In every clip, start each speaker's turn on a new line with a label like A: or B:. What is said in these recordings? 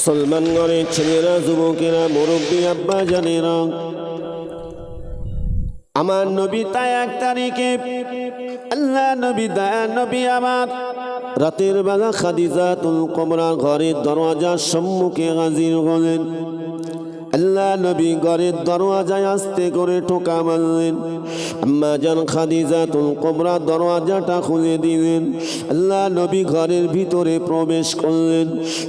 A: মুসলমান ঘরের ছেলেরা, যুবকেরা, মুরব্বী আব্বা জানেরা, আমার নবী তাই 1 তারিখে আল্লাহ নবী দয়া নবী আমার রাতের বেলা খাদিজাতুল কুবরা ঘরের দরওয়াজার সম্মুখে হাজির হলেন। আল্লাহ নবী ঘরের দরওয়াজায় আস্তে করে ঠোকা মারলেন। আম্মা জান খাদিজাতুল কুবরা দরওয়াজাটা খুলে দিলেন। আল্লাহ নবী ঘরের ভিতরে প্রবেশ করলেন।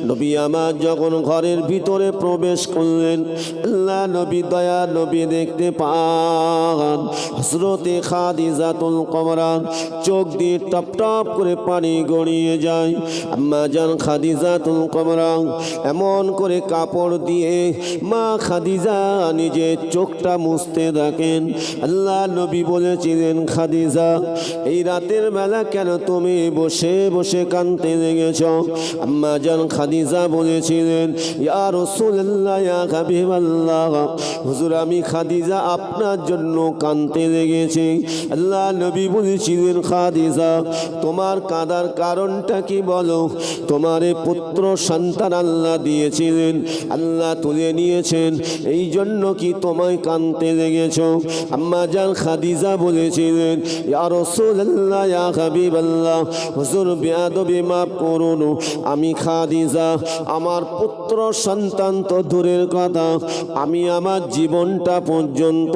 A: নবী আমার যখন ঘরের ভিতরে প্রবেশ করলেন, আল্লাহ নবী দয়া নবী দেখতে পান হযরতে খাদিজাতুল কুবরা চোখ দিয়ে টপ টপ করে পানি গড়িয়ে যায়। আম্মা জান খাদিজাতুল কুবরা এমন করে কাপড় দিয়ে মা খাদিজা নিজের চোখটা মুছতে থাকেন। আল্লাহ নবী বলেছিলেন, খাদিজা এই রাতের বেলা কেন তুমি বসে বসে কাঁদতে লেগেছ? আম্মা জান খাদিজা বলেছিলেন, ইয়া রাসূলুল্লাহ, ইয়া হাবিবাল্লাহ, হুজুর আমি খাদিজা আপনার জন্য কাঁদতে লেগেছি। আল্লাহ নবী বলেছিলেন, খাদিজা তোমার কাঁদার কারণটা কি বলো? তোমার পুত্র সন্তান আল্লাহ দিয়েছিলেন, আল্লাহ তুলে নিয়েছেন, এই জন্য কি তোমায় কাঁদতে লেগেছ? আম্মা জান খাদিজা বলেছিলেন, ইয়া রাসূলুল্লাহ, ইয়া হাবিবাল্লাহ, হুজুর বেয়াদবি মাফ করুন, আমি খাদিজা আমার পুত্র সন্তান তো দূরের কথা, আমি আমার জীবনটা পর্যন্ত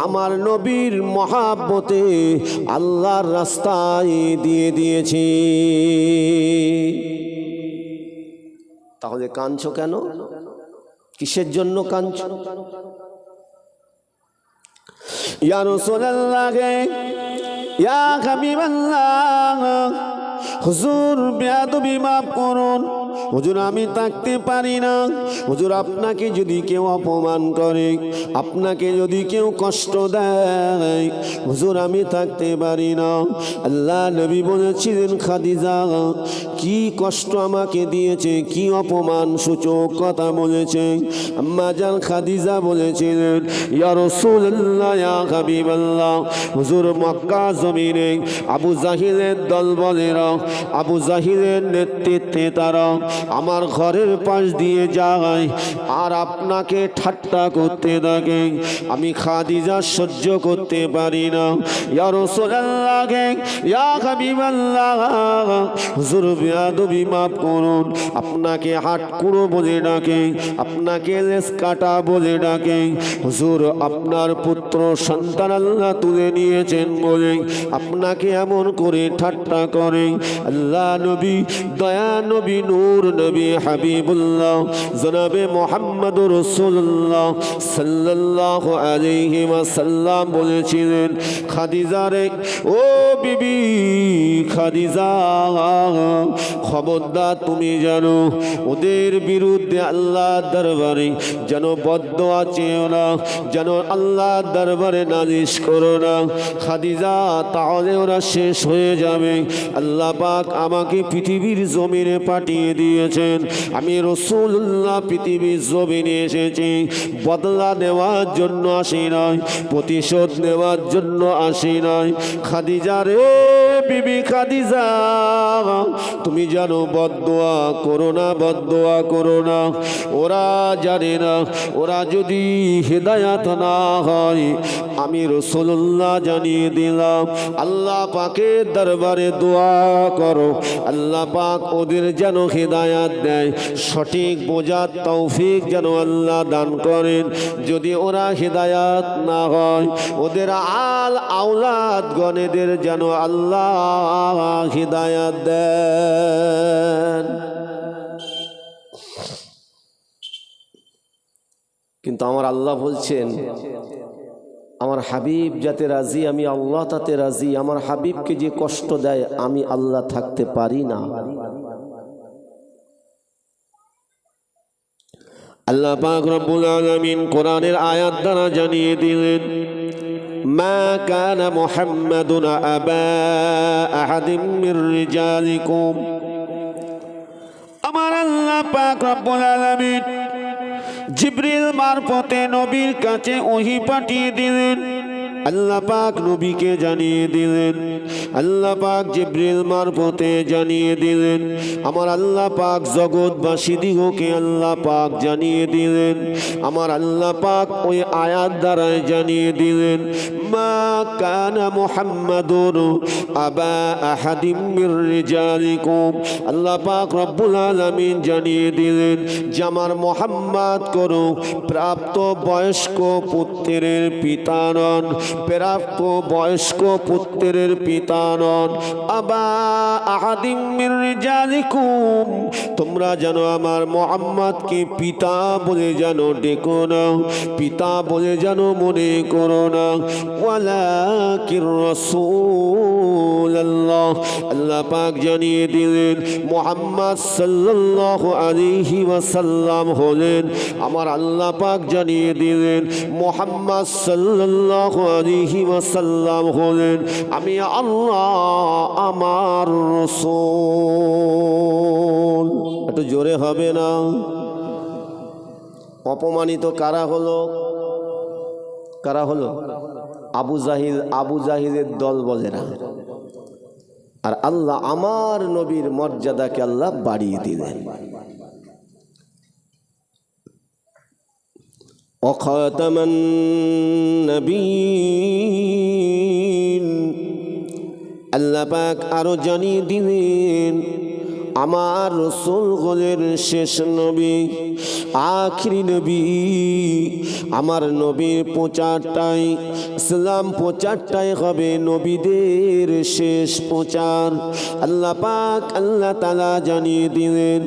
A: আমার নবীর মহাব্বতে আল্লাহর রাস্তায় দিয়ে দিয়েছি। তাহলে কাঁদছো কেন? কিসের জন্য কাঁদছো? ইয়া রাসূলুল্লাহ, ইয়া হাবিবাল্লাহ, হুজুর বেয়াদবি মাফ করুন, হুজুর আমি থাকতে পারি না। হুজুর আপনাকে যদি কেউ অপমান করে, আপনাকে যদি কেউ কষ্ট দেয়, হুজুর আমি থাকতে পারি না। আল্লাহ নবী বলেছিলেন, খাদিজা কি কষ্ট আমাকে দিয়েছে, কি অপমান সূচক কথা বলেছে? আম্মা জান খাদিজা বলেছিলেন, ইয়া রাসূলুল্লাহ, ইয়া হাবিবাল্লাহ, হুজুর মক্কা জমিনে আবু জাহিলের দলবলেরা, আবু জাহিলের নেতৃত্বে তারা আমার ঘরের পাশ দিয়ে যায় আর আপনাকে ঠাট্টা করতে থাকে। আমি খাদিজা সহ্য করতে পারি না। ইয়া রাসূলুল্লাহ, ইয়া হাবিবাল্লাহ, হুজুর বেয়াদবি মাফ করুন, আপনাকে হাটকুড়ো বলে ডাকে, আপনাকে লেস কাটা বলে ডাকে। হুজুর আপনার পুত্র সন্তান আল্লাহ তুলে নিয়েছেন বলে আপনাকে এমন করে ঠাট্টা করে। আল্লাহ নবী দয়া নবী নূর নবী হাবিবুল্লাহ জনাবে মুহাম্মদুর রাসূলুল্লাহ সাল্লাল্লাহু আলাইহি ওয়াসাল্লাম বলেছিলেন, খাদিজা রে, ও বিবি খাদিজা, খবরদার তুমি জানো ওদের বিরুদ্ধে আল্লাহর দরবারে যেন বদদোয়া চেও না, যেন আল্লাহর দরবারে নালিশ করো না। খাদিজা তাহলে ওরা শেষ হয়ে যাবে। আল্লাহ পাক আমাকে পৃথিবীর জমিনে পাঠিয়ে দিয়েছেন, আমি রাসূলুল্লাহ পৃথিবীর জমিনে এসেছি বদলা নেওয়ার জন্য আসি নাই, প্রতিশোধ নেওয়ার জন্য আসি নাই। খাদিজা রে, বিবি খাদিজা, তুমি জানো বদদোয়া করো না, বদদোয়া করো না। ওরা জানে না, ওরা যদি হেদায়াত না হয়, আমি রাসূলুল্লাহ জানিয়ে দিলাম, আল্লাহ পাকের দরবারে দোয়া করো, আল্লাহ পাক ওদের যেন হেদায়াত দেয়, সঠিক বোঝার তৌফিক যেন আল্লাহ দান করেন। যদি ওরা হেদায়াত না হয়, ওদের আল আওলাদ গণেদের যেন আল্লাহ হেদায়াত দেন। কিন্তু আমার আল্লাহ বলছেন, আমার হাবিব যাতে রাজি, আমি আল্লাহ তাতে রাজি। আমার হাবিবকে যে কষ্ট দেয়, আমি আল্লাহ থাকতে পারি না। আল্লাহ পাক রব্বুল আলামিন কোরআনের আয়াত দ্বারা জানিয়ে দিলেন, মা কানা মুহাম্মাদুন আবা আহাদিম মির রিজালিকুম। আমার আল্লাহ পাক রব্বুল আলামিন জিবরিল মারফতে নবীর কাছে ওহী পাঠিয়ে দিলেন। আল্লাহ পাক নবীকে জানিয়ে দিলেন, আল্লাহ পাক জিবরিল মারফতে জানিয়ে দিলেন, আমার আল্লাহ পাক জগৎবাসী দিগকে আল্লাহ পাক জানিয়ে দিলেন, আমার আল্লাহ পাক ওই আয়াত দ্বারায় জানিয়ে দিলেন, মা কানা মুহাম্মাদুর আবা আহাদিম মির রিজালিকুম। আল্লাহ পাক রব্বুল আলামিন জানিয়ে দিলেন যে আমার মুহাম্মদ করো প্রাপ্ত বয়স্ক পুত্রের পিতা নন, প্রাপ্ত বয়স্ক পুত্রের পিতা নন। আবা আহাদিম মির রিজালিকুম, তোমরা যেন আমার মুহাম্মদকে পিতা বলে যেন ডেকো না, পিতা বলে যেন মনে করো না। ওয়ালাকির রাসূলুল্লাহ, আল্লাহ পাক জানিয়ে দিলেন মুহাম্মদ সাল্লাল্লাহু আলাইহি ওয়াসাল্লাম হলেন, আমার আল্লাহ পাক জানিয়ে দিলেন মুহাম্মদ সাল্লাল্লাহু আলাইহি ওয়াসাল্লাম হলেন আমি আল্লাহ আমার রাসূল। একটু জোরে হবে না? অপমানিত কারা হলো? কারা হলো? আবু জাহিল, আবু জাহিলের দল বলে না। আর আল্লাহ আমার নবীর মর্যাদাকে আল্লাহ বাড়িয়ে দিলেন। খাতামান নবীন, আল্লাহ পাক আরো জানিয়ে দিলেন আমার রাসূল হলেন শেষ নবী, আখিরি নবী। আমার নবীর প্রচারটাই, ইসলাম প্রচারটাই হবে নবীদের শেষ প্রচার। আল্লাহ পাক আল্লাহ তাআলা জানিয়ে দিলেন,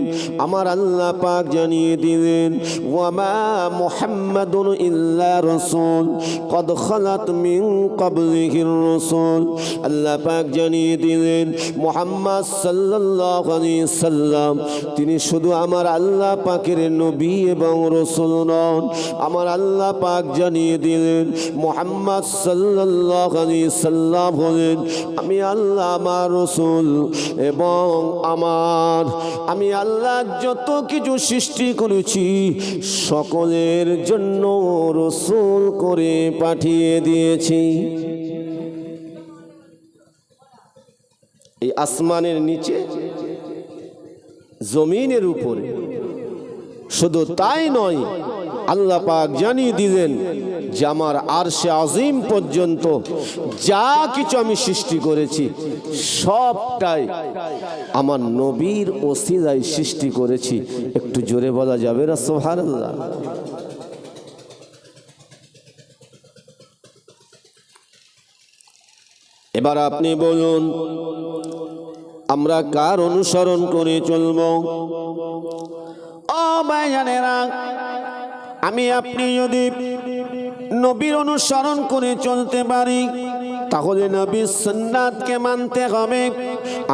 A: আমার আল্লাহ পাক জানিয়ে দিলেন ওয়া মা মুহাম্মাদুন ইল্লা রাসূল কদ খালাত মিন ক্বাবলিহির রাসূল। আল্লাহ পাক জানিয়ে দিলেন মুহাম্মদ সাল্লাল্লাহু আলাইহি সাল্লাম তিনি শুধু আমার আল্লাহ পাকের নবী এবং রাসূল নন। আমার আল্লাহ পাক জানিয়ে দিলেন মুহাম্মদ সাল্লাল্লাহু আলাইহি সাল্লাম হলেন আমি আল্লাহ আমার রাসূল, এবং আমি আল্লাহ যত কিছু সৃষ্টি করেছি সকলের জন্য রাসূল করে পাঠিয়ে দিয়েছি। এই আসমানের নিচে, জমিনের উপরে। শুধু তাই নয়, আল্লাহ পাক জানিয়ে দিলেন যে আমার আরশে আজিম পর্যন্ত যা কিছু আমি সৃষ্টি করেছি সবটাই আমার নবীর ওসিলায় সৃষ্টি করেছি। একটু জোরে বলা যাবে না সুবহানাল্লাহ? এবার আপনি বলুন আমরা কার অনুসরণ করে চলব? ও ভাইজানেরা, আমি আপনি যদি নবীর অনুসরণ করে চলতে পারি তাহলে নবীর সুন্নাতকে মানতে হবে।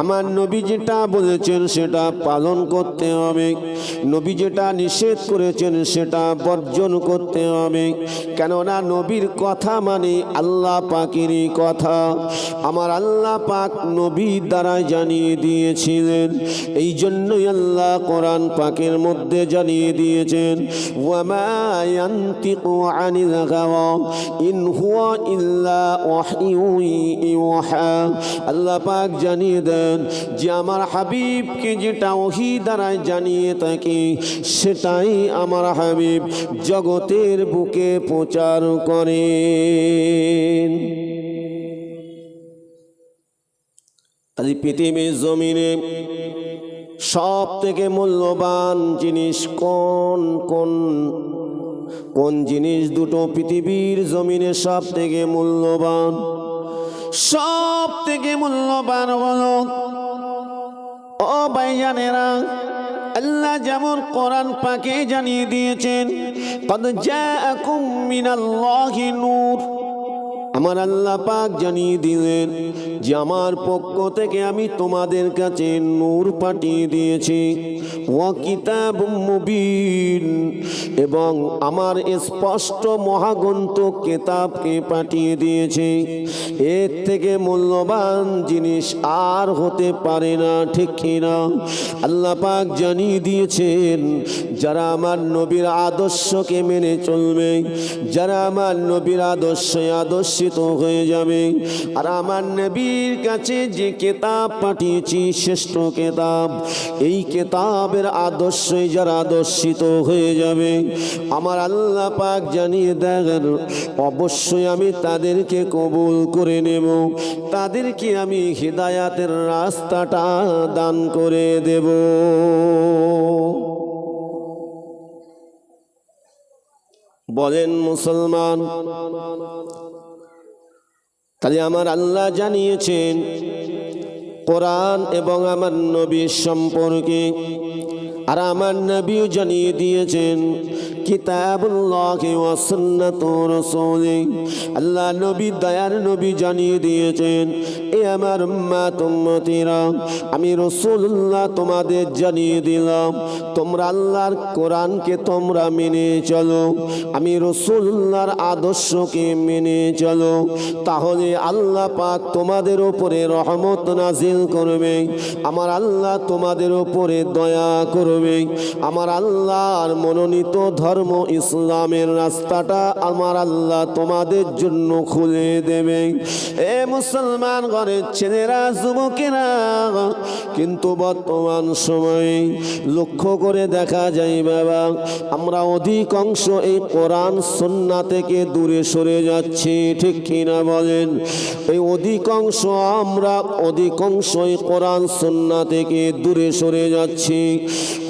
A: আমার নবী যেটা বলেছেন সেটা পালন করতে হবে, নবী যেটা নিষেধ করেছেন সেটা বর্জন করতে হবে। কেননা নবীর কথা মানে আল্লাহ পাকেরই কথা। আমার আল্লাহ পাক নবীর দ্বারা জানিয়ে দিয়েছিলেন, এই জন্যই আল্লাহ কোরআন পাকের মধ্যে জানিয়ে দিয়েছেন ওয়া মা ইয়ানতিকু আনিল হাওয়া ইন হুয়া ইল্লা ওয়াহয়ুন ইউহা। আল্লাহ পাক জানিয়ে দেন যে আমার হাবিবকে যেটা ওহী দ্বারা জানিয়ে থাকে সেটাই আমার হাবিব জগতের বুকে প্রচার করেন। তাই পৃথিবীর জমিনে সব থেকে মূল্যবান জিনিস কোন জিনিস দুটো পৃথিবীর জমিনে সব থেকে মূল্যবান? সব থেকে মূল্যবান হলো, ও ভাইজানেরা, আল্লাহ যেমন কোরআন পাকে জানিয়ে দিয়েছেন কদ জাআকুম মিনাল্লাহি নূর। আমার আল্লাহ পাক জানিয়ে দিলেন যে আমার পক্ষ থেকে আমি তোমাদের কাছে নূর পাঠিয়ে দিয়েছি। ওয়া কিতাবুম মুবিন, এবং আমার স্পষ্ট মহাগ্রন্থ কিতাবকে পাঠিয়ে দিয়েছে। এর থেকে মূল্যবান জিনিস আর হতে পারে না, ঠিক কিনা? আল্লাহ পাক জানিয়ে দিয়েছেন, যারা আমার নবীর আদর্শকে মেনে চলবে, যারা আমার নবীর আদর্শে আদর্শিত হয়ে যাবে, আর আমার নবীর কাছে যে কিতাব পাঠিয়েছি শ্রেষ্ঠ কিতাব, এই কিতাবের আদর্শে যারা আদর্শিত হয়ে যাবে, আমার আল্লাহ পাক জানিয়ে দেন, অবশ্যই আমি তাদেরকে কবুল করে নেব, তাদেরকে আমি হিদায়াতের রাস্তাটা দান করে দেব। বলেন মুসলমান, তাহলে আমার আল্লাহ জানিয়েছেন কোরআন এবং আমার নবীর সম্পর্কে, আর আমার নবীও জানিয়ে দিয়েছেন কিতাবুল্লাহি ওয়া সুন্নাতুর রাসূলি। আল্লাহ নবী, দয়ার নবী জানিয়ে দিয়েছেন, এ আমার উম্মত উম্মতিরা, আমি রাসূলুল্লাহ তোমাদের জানিয়ে দিলাম, তোমরা আল্লাহর কোরআনকে তোমরা মেনে চলো, আমি রাসূলুল্লাহর আদর্শকে মেনে চলো, তাহলে আল্লাহ পাক তোমাদের উপরে রহমত নাজিল করবে, আমার আল্লাহ তোমাদের উপরে দয়া করবে, আমার আল্লাহর মনোনীত ধর্ম ইসলামের রাস্তাটা আমার আল্লাহ তোমাদের জন্য খুলে দেবে। এ মুসলমান ঘরের ছেলেরা, যুবকেরা, কিন্তু বর্তমান সময়ে লক্ষ্য করে দেখা যায় বাবা, আমরা অধিকাংশ এই কোরআন সুন্নাহ থেকে দূরে সরে যাচ্ছি, ঠিক কিনা বলেন? এই আমরা অধিকাংশই কোরআন সুন্নাহ থেকে দূরে সরে যাচ্ছি।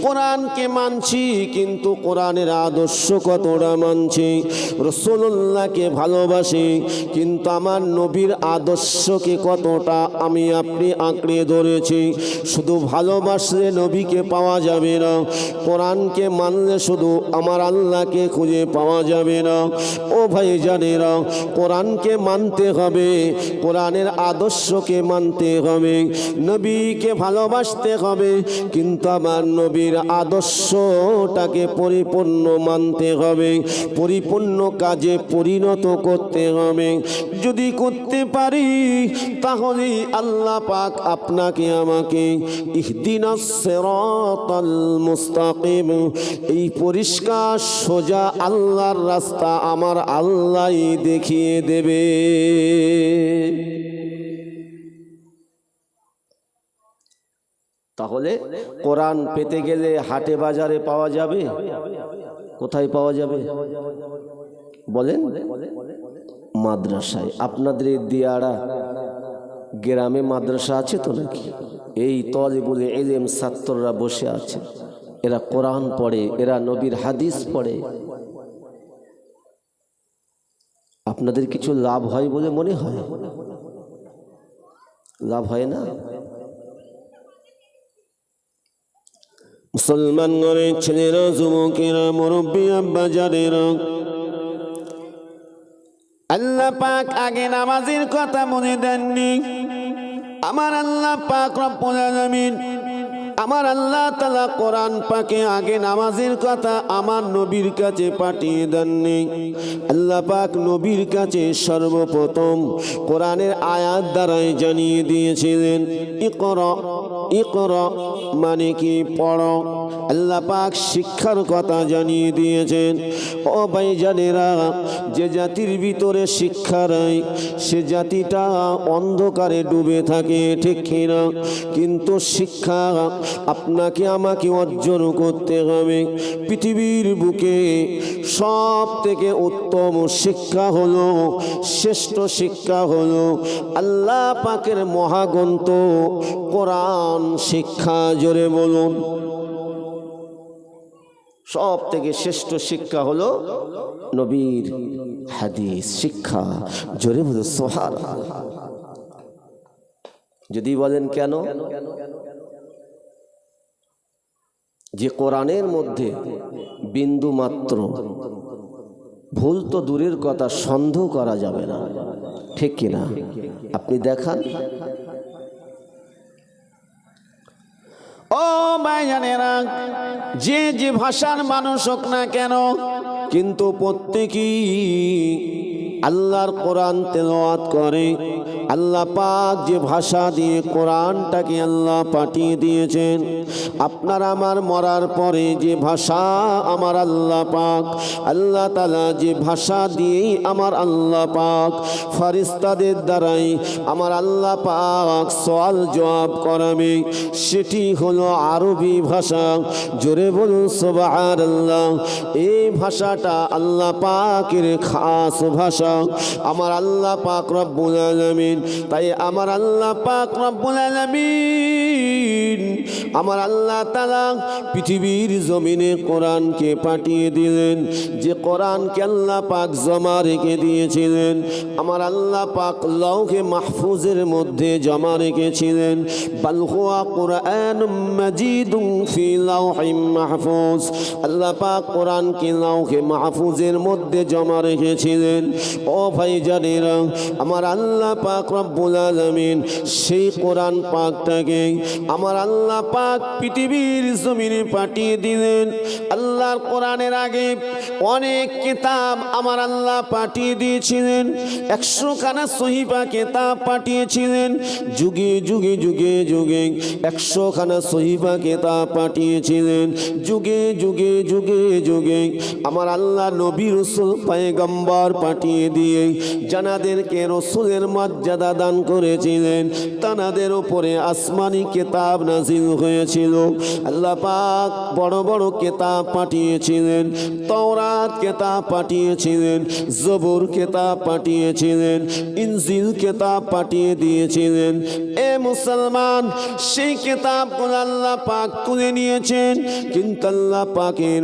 A: কোরআনকে মানছি, কিন্তু কোরআনের আদর্শ কতটা মানছি? রাসূলুল্লাহকে ভালোবাসি, কিন্তু আমার নবীর আদর্শকে কতটা আমি আপনি আঁকড়ে ধরেছি? শুধু ভালোবাসলে নবীকে পাওয়া যাবে না, কোরআনকে মানলে শুধু আমার আল্লাহকে খুঁজে পাওয়া যাবে না। ও ভাই জানেরা, কোরআনকে মানতে হবে, কোরআনের আদর্শকে মানতে হবে, নবীকে ভালোবাসতে হবে, কিন্তু আমার নবীর আদর্শটাকে পরিপূর্ণ মানতে হবে, পরিপূর্ণ কাজে পরিণত করতে হবে। যদি করতে পারি, তাহলে আল্লাহ পাক আপনাকে আমাকে ইহদিনাস সিরাতাল মুস্তাকিম, এই পরিষ্কার সোজা আল্লাহর রাস্তা আমার আল্লাহই দেখিয়ে দেবে। তাহলে কোরআন পেতে গেলে হাটে বাজারে পাওয়া যাবে? কোথায় পাওয়া যাবে বলেন? মাদ্রাসায়। আপনাদের দিয়াড়া গ্রামে মাদ্রাসা আছে তো নাকি? এই তালিবুল ইলম ছাত্ররা বসে আছে, এরা কোরআন পড়ে, এরা নবীর হাদিস পড়ে। আপনাদের কিছু লাভ হয় বলে মনে হয়? লাভ হয় না? মুসলমান ঘরের ছেলেরা, যুবকেরা, মুরব্বী আব্বা জানেরা, আল্লাহ পাক আগে নামাজের কথা মনে দেননি। আমার আল্লাহ পাক রব্বুল আলামিন, আমার আল্লাহ তাআলা কোরআন পাকে আগে নামাজের কথা আমার নবীর কাছে পাঠিয়ে দেননি। আল্লাহ পাক নবীর কাছে সর্বপ্রথম কোরআনের আয়াত দ্বারাই জানিয়ে দিয়েছিলেন, ইকরা ইকরা মানে কি পড়ো। আল্লাহ পাক শিক্ষার কথা জানিয়ে দিয়েছেন। ও ভাইজানেরা, যে জাতির ভিতরে শিক্ষা নাই, সে জাতিটা অন্ধকারে ডুবে থাকে, ঠিক কিনা? কিন্তু শিক্ষা আপনাকে আমাকে অর্জন করতে হবে। পৃথিবীর বুকে সব থেকে উত্তম শিক্ষা হলো, শ্রেষ্ঠ শিক্ষা হলো আল্লাহ পাকের মহাগ্রন্থ কোরআন শিক্ষা। জোরে বলুন। সব থেকে শ্রেষ্ঠ শিক্ষা হলো নবীর হাদিস শিক্ষা। জোরে বলুন সুবহানাল্লাহ। যদি বলেন কেন? যে কোরআনের মধ্যে বিন্দু মাত্র ভুল তো দূরের কথা, সন্দেহ করা যাবে না, ঠিক কিনা? আপনি দেখান। ও ভাইজানেরা, যে যে ভাষার মানুষ হোক না কেন, কিন্তু প্রত্যেকেই আল্লাহর কোরআন তেলাওয়াত করে। আল্লাহ পাক যে ভাষা দিয়ে কোরআনটাকে আল্লাহ পাঠিয়ে দিয়েছেন, আপনার আমার মরার পরে যে ভাষা আমার আল্লাহ পাক, আল্লাহ তাআলা যে ভাষা দিয়েই আমার আল্লাহ পাক ফেরেশতাদের দ্বারাই আমার আল্লাহ পাক সওয়াল জবাব করাবে, সেটি হলো আরবি ভাষা। জোরে বলুন সুবহানাল্লাহ। এই ভাষাটা আল্লাহ পাকের খাস ভাষা, আমার আল্লাহ পাক রব্বুল আলামিন। তাই আমার আল্লাহ পাক রব্বুল আলামিন, আমার আল্লাহ তাআলা পৃথিবীর জমিনে কোরআনকে পাঠিয়ে দিলেন। যে কোরআনকে আল্লাহ পাক জমা রেখে দিয়েছিলেন, আমার আল্লাহ পাক লৌহে মাহফুজের মধ্যে জমা রেখেছিলেন। বাল হুয়া কুরআনুম মাজিদুন ফি লাওহিম মাহফুজ। আল্লাহ পাক কোরআনকে লৌহে মাহফুজের মধ্যে জমা রেখেছিলেন। ও ভাইজানেরা, আমার আল্লাহ পাক রব্বুল আলামিন সেই কোরআন পাকটাকে আমার আল্লাহ পাক পৃথিবীর জমিনে পাঠিয়ে দিলেন। আল্লাহর কোরআনের আগে অনেক কিতাব আমার আল্লাহ পাঠিয়ে দিয়েছিলেন। 100 খানা সহিফা কিতাব পাঠিয়েছিলেন। যুগে যুগে যুগে যুগে 100 খানা সহিফা কিতাব পাঠিয়েছিলেন। যুগে যুগে যুগে যুগে আমার আল্লাহ নবী রাসূল পয়গম্বর পাঠিয়ে দিয়ে জানাদেরকে রসুলের মর্যাদা দান করেছিলেন। তানাদের উপরে আসমানি কিতাব নাজিল হয়েছিল। আল্লাহ পাক বড় বড় কিতাব পাঠিয়েছিলেন। তাওরাত কিতাব পাঠিয়েছিলেন, জবুর কিতাব পাঠিয়েছিলেন, ইনজিল কিতাব পাঠিয়ে দিয়েছিলেন। এ মুসলমান, সেই কিতাবগুলো আল্লাহ পাক তুলে নিয়েছেন, কিন্তু আল্লাহ পাকের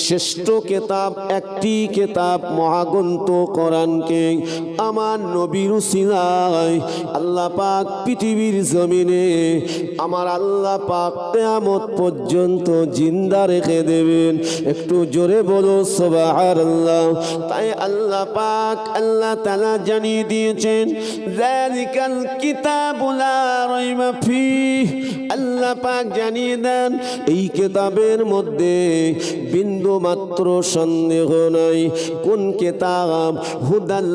A: শ্রেষ্ঠ কিতাব একটি কিতাব মহাগ্রন্থ কোরআনকে আমার নবীর উসিলায় আল্লাহ পাক পৃথিবীর জমিনে আমার আল্লাহ পাক কিয়ামত পর্যন্ত জিন্দা রেখে দেবেন। একটু জোরে বলো সুবহানাল্লাহ। তাই আল্লাহ পাক আল্লাহ তাআলা জানিয়ে দিয়েছেন, যালিকাল কিতাবু লা রাইবা ফীহ। আল্লাহ পাক জানিয়ে দেন, এই কিতাবের মধ্যে বিন্দু মাত্র সন্দেহ নাই। কোন কিতাব? হুদাল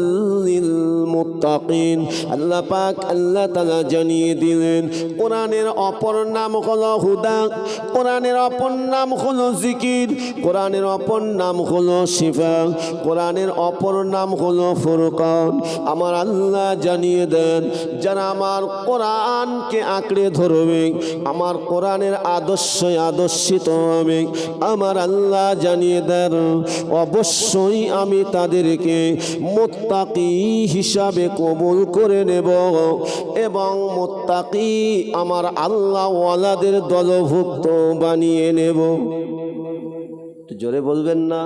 A: লিল মুত্তাকিন। আল্লাহ পাক আল্লাহ তাআলা জানিয়ে দিলেন, কোরআনের অপর নাম হলো হুদা, কোরআনের অপর নাম হলো জিকির, কোরআনের অপর নাম হলো শিফা, কোরআনের অপর নাম হলো ফুরকান। আমার আল্লাহ জানিয়ে দেন, যারা আমার কোরআনকে আঁকড়ে ধরবে, আমার কোরআনের আদর্শে আদর্শিত হবে, আমার আল্লাহ জানিয়ে দেন অবশ্যই আমি তাদেরকে মুত্তাকি হিসাবে কবুল করে নেব এবং মুত্তাকি আমার আল্লাহ ওয়ালাদের দলভুক্ত বানিয়ে নেব। জোরে বলবেন না?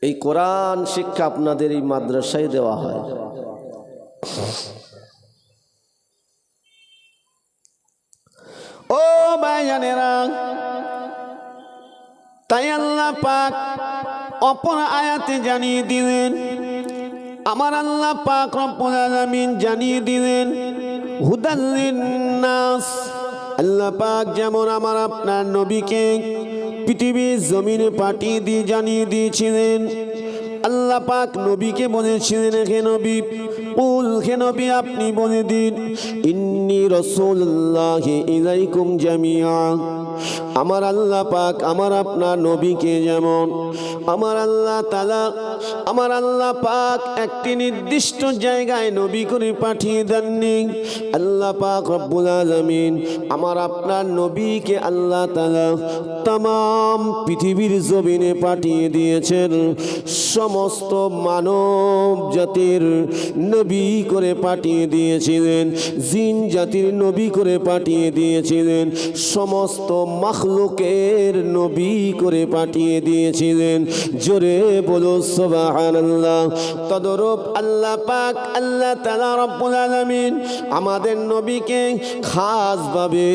A: এই কোরআন শিক্ষা আপনাদের এই মাদ্রাসায় দেওয়া হয়। ও ভাইজানেরা, তাই আল্লাহ পাক অপর আয়াতে জানিয়ে দিলেন, আমার আল্লাহ পাক রব্বুল আলামিন জানিয়ে দিলেন হুদাল লিন-নাস। আল্লাহ পাক যেমন আমার আপনার নবীকে পৃথিবীর জমিনে পাঠিয়ে দিয়ে জানিয়ে দিয়েছিলেন, আল্লাহ পাক নবীকে বলেছিলেন, হে নবী কুল, হে নবী আপনি বলে দিন, ইন্নী রাসূলুল্লাহি ইলাইকুম জামিআ। আমার আল্লাহ পাক আমার আপনার নবীকে যেমন আমার আল্লাহ তাআলা আমার আল্লাহ পাক একটি নির্দিষ্ট জায়গায় নবী করে পাঠিয়ে দেননি। আল্লাহ পাক রব্বুল আলামিন আমার আপনার নবীকে আল্লাহ তাআলা तमाम পৃথিবীর জমিনে পাঠিয়ে দিয়েছেন। সমস্ত মানব জাতির নবী করে পাঠিয়ে দিয়েছিলেন, জিন জাতির নবী করে পাঠিয়ে দিয়েছিলেন, সমস্ত মাখলুকের নবী করে পাঠিয়ে দিয়েছিলেন। জোরে বলো সুবহানাল্লাহ। সুবহানাল্লাহ। তদরূপ আল্লাহ পাক আল্লাহ তাআলা রব্বুল আলামিন আমাদের নবীকে খাসভাবে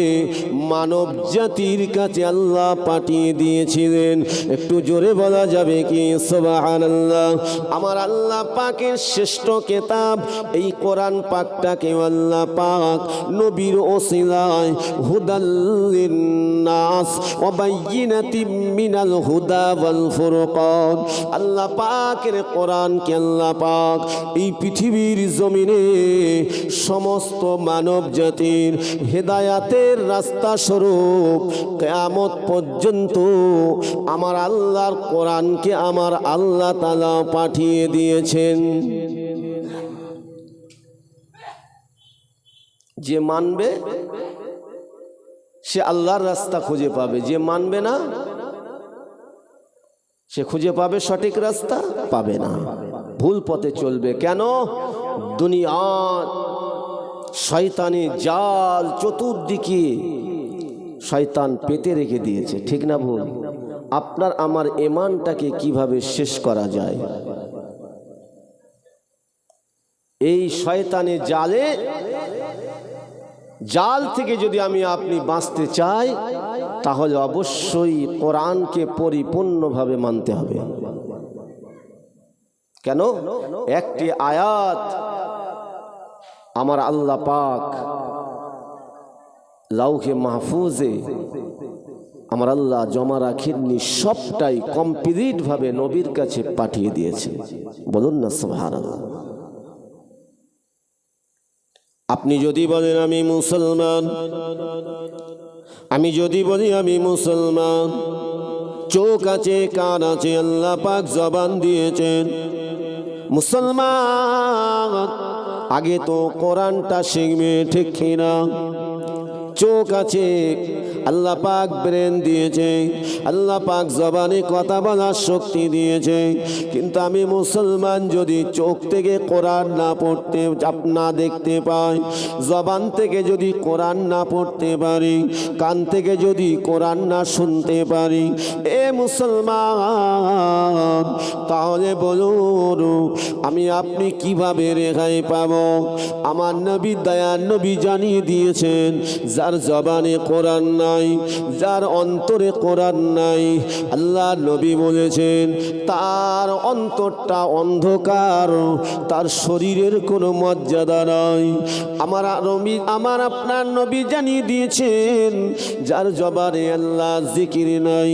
A: মানব জাতির কাছে আল্লাহ পাঠিয়ে দিয়েছিলেন। একটু জোরে বলা যাবে কি সুবহানাল্লাহ। আমার আল্লাহ পাকের শ্রেষ্ঠ কিতাব এই কোরআন পাকটাকে আল্লাহ পাক নবীর ওসিলায় হুদাল লিন্নাস ওয়া বাইয়িনাতিম মিনাল হুদা ওয়াল ফুরকান, আল্লাহ পাকের কোরআনকে আল্লাহ পাক এই পৃথিবীর জমিনে সমস্ত মানব জাতির হেদায়াতের রাস্তা স্বরূপ কিয়ামত পর্যন্ত আমার আল্লাহর কোরআনকে আমার আল্লাহ তাআলা পাঠিয়ে দিয়েছেন। যে মানবে সে আল্লাহর রাস্তা খুঁজে পাবে, যে মানবে না সে খুঁজে পাবে সঠিক রাস্তা পাবে না, ভুল পথে চলবে। কেন? দুনিয়ার শয়তানি জাল চতুর্দিকে শয়তান পেতে রেখে দিয়েছে, ঠিক না ভুল? আপনার আমার ঈমানটাকে কিভাবে শেষ করা যায়, এই শয়তানি জাল থেকে যদি আমি আপনি বাঁচতে চাই তাহলে অবশ্যই কোরআনকে পরিপূর্ণভাবে মানতে হবে। কেন? একটি আয়াত আমার আল্লাহ পাক লাউহে মাহফুজে আমার আল্লাহ জমা রাখেননি, সবটাই কমপ্লিট ভাবে নবীর কাছে পাঠিয়ে দিয়েছে। বলুন না সুবহানাল্লাহ। আপনি যদি বলেন আমি মুসলমান, আমি যদি বলি আমি মুসলমান, চোখ আছে কান আছে, আল্লাহ পাক জবান দিয়েছেন, মুসলমান আগে তো কোরআনটা শিখবে, ঠিক কিনা? চোখ আছে, আল্লাহ পাক ব্রেন দিয়েছে, আল্লাহ পাক জবানে কথা বলার শক্তি দিয়েছে, কিন্তু আমি মুসলমান যদি চোখ থেকে কোরআন না পড়তে না দেখতে পাই, জবান থেকে যদি কোরআন না পড়তে পারি, কান থেকে যদি কোরআন না শুনতে পারি, এ মুসলমান তাহলে বলুন আমি আপনি কিভাবে রেহাই পাব? আমার নবী দয়ার নবী জানিয়ে দিয়েছেন, যার জবানে কোরআন নাই, যার অন্তরে কোরআন নাই, আল্লাহ নবী বলেছেন তার অন্তরটা অন্ধকার, তার শরীরের কোনো মর্যাদা নাই। আমার আপনার নবী জানিয়ে দিয়েছেন, যার জবানে আল্লাহ জিকির নাই,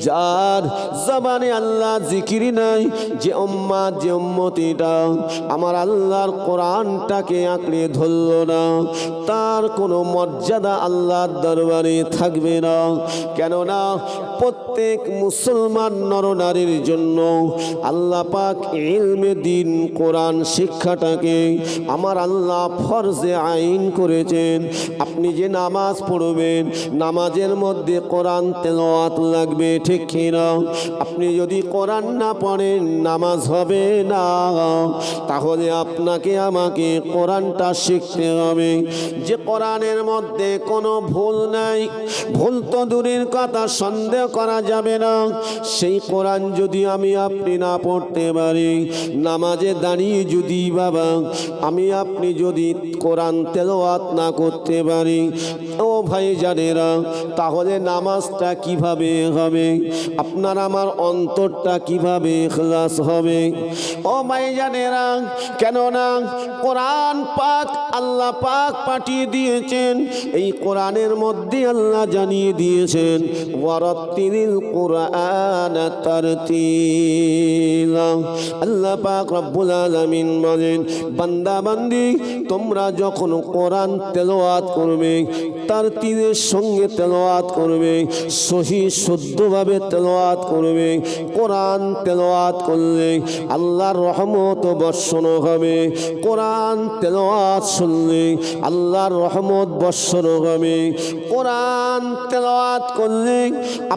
A: যার জবানে আল্লাহ জিকির নাই, যে উম্মাত যে উম্মতিটা আমার আল্লাহর কোরআনটাকে আঁকড়ে ধরল না, তার কোনো মর্যাদা আল্লাহর দরবারে থাকবে না। কেননা প্রত্যেক মুসলমান নরনারীর জন্য আল্লাহ পাক ইলমে দ্বীন কোরআন শিক্ষাটাকে আমার আল্লাহ ফরজে আইন করেছেন। আপনি যে নামাজ পড়বেন, নামাজের মধ্যে কোরআন তেলাওয়াত লাগবে, ঠিক কিনা? আপনি যদি কোরআন না পড়েন নামাজ হবে না। তাহলে আপনাকে আমাকে কোরআনটা শিখতে হবে, যে কোরআনের মধ্যে কোনো ভুল নাই, ভুল তো দূরের কথা, সন্দেহ করা যাবে না। সেই কোরআন যদি আমি আপনি না পড়তে পারি, নামাজে দাঁড়িয়ে যদি বাবা আমি আপনি যদি কোরআন তেলাওয়াত না করতে পারি, ও ভাই জানেরা, তাহলে নামাজটা কিভাবে হবে? আপনার আমার অন্তরটা কিভাবে ইখলাস হবে? ও ভাই জানেরা, কেননা কোরআন পাক আল্লাহ পাক পাঠিয়ে দিয়েছেন, এই কোরআনের মধ্যে আল্লাহ জানিয়ে দিয়েছেন ওয়ারাত্তিলিল কুরআন তারতিলা। আল্লাহ পাক রব্বুল আলামিন বলেন, বান্দা বান্দি তোমরা যখন কোরআন তেলাওয়াত করবে, তারতিলের সঙ্গে তেলাওয়াত করবে, সহি শুদ্ধভাবে তেলাওয়াত করবে। কোরআন তেলাওয়াত করলে আল্লাহর রহমত বর্ষণ হবে, কোরআন তেলাওয়াত শুনলে আল্লাহর রহমত বর্ষণ হবে। কোরআন তেলাওয়াত করলে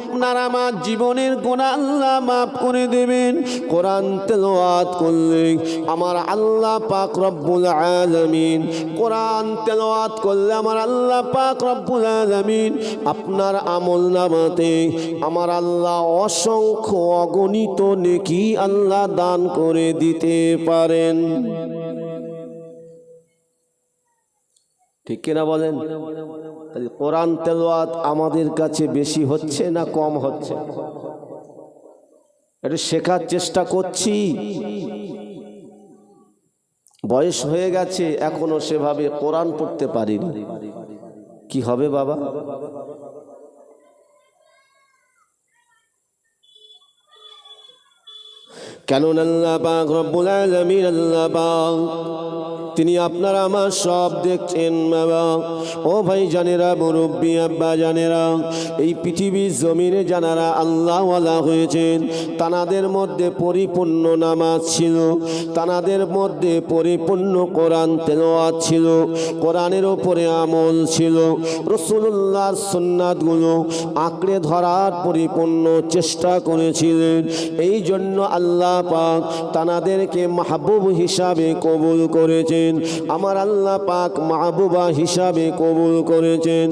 A: আপনার আমার জীবনের গুনাহ আল্লাহ মাফ করে দেবেন। কোরআন তেলাওয়াত করলে আমার আল্লাহ পাক রব্বুল আলামিন, কোরআন তেলাওয়াত করলে আমার আল্লাহ পাক রব্বুল আলামিন আপনার আমলনামাতে আমার আল্লাহ অসংখ্য অগণিত নেকি আল্লাহ দান করে দিতে পারেন। ঠিক কিনা বলেন? কোরআন তেলাওয়াত আমাদের কাছে বেশি হচ্ছে না কম হচ্ছে? এটা শেখার চেষ্টা করছি। বয়স হয়ে গেছে, এখনো সেভাবে কোরআন পড়তে পারিনি। কি হবে বাবা? কেন আল্লাহ পাক রব্বুল আলামিন, আল্লাহ পাক তিনি আপনার আমার সব দেখছেন বাবা। ও ভাই জানেরা, মুরব্বী আব্বা জানেরা, এই পৃথিবীর জমিনে জানারা আল্লাহ ওয়ালা হয়েছেন, তানাদের মধ্যে পরিপূর্ণ নামাজ ছিল, তানাদের মধ্যে পরিপূর্ণ কোরআন তেলাওয়াত ছিল, কোরআনের ওপরে আমল ছিল, রাসূলুল্লাহর সুন্নাতগুলো আঁকড়ে ধরার পরিপূর্ণ চেষ্টা করেছিলেন। এই জন্য আল্লাহ পাক তানাদেরকে মাহবুব হিসাবে কবুল করেছেন, আমার আল্লাহ পাক মাহবুবা হিসাবে কবুল করেছেন।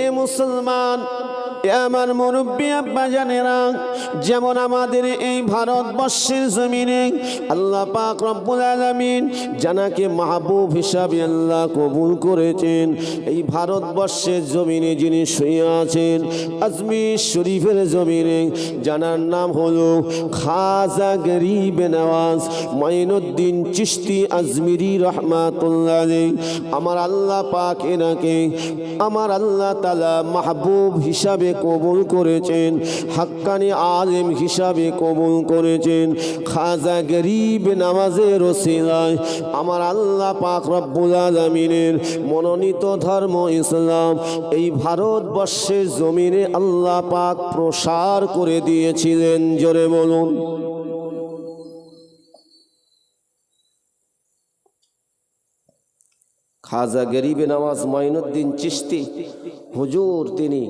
A: এ মুসলমান, আমার মুরব্বী আব্বা জানেরা, যেমন আমাদের এই ভারতবর্ষের জমিনে আল্লাহ পাক রব্বুল আলামিন জানাকে মাহবুব হিসাবে আল্লাহ কবুল করেছেন। এই ভারতবর্ষের জমিনে যিনি শুয়ে আছেন আজমির শরীফের জমিনে, জানার নাম হলো খাজা গরিব নওয়াজ মঈনুদ্দিন চিশতি আজমিরি রহমাতুল্লাহ আলাইহি। আমার আল্লাহ পাক এনাকে আমার আল্লাহ তাআলা মাহবুব হিসাবে কবুল করেছেন, হাক্কানি আলেম হিসাবে কবুল করেছেন। খাজা গরিব নওয়াজের ওসিলায় আমার আল্লাহ পাক রব্বুল আলামিনের মনোনীত ধর্ম ইসলাম এই ভারতবর্ষের জমিনে আল্লাহ পাক প্রসার করে দিয়েছিলেন। জোরে বলুন। খাজা গরিব নওয়াজ মঈনুদ্দিন চিশতি হুজুর তিনি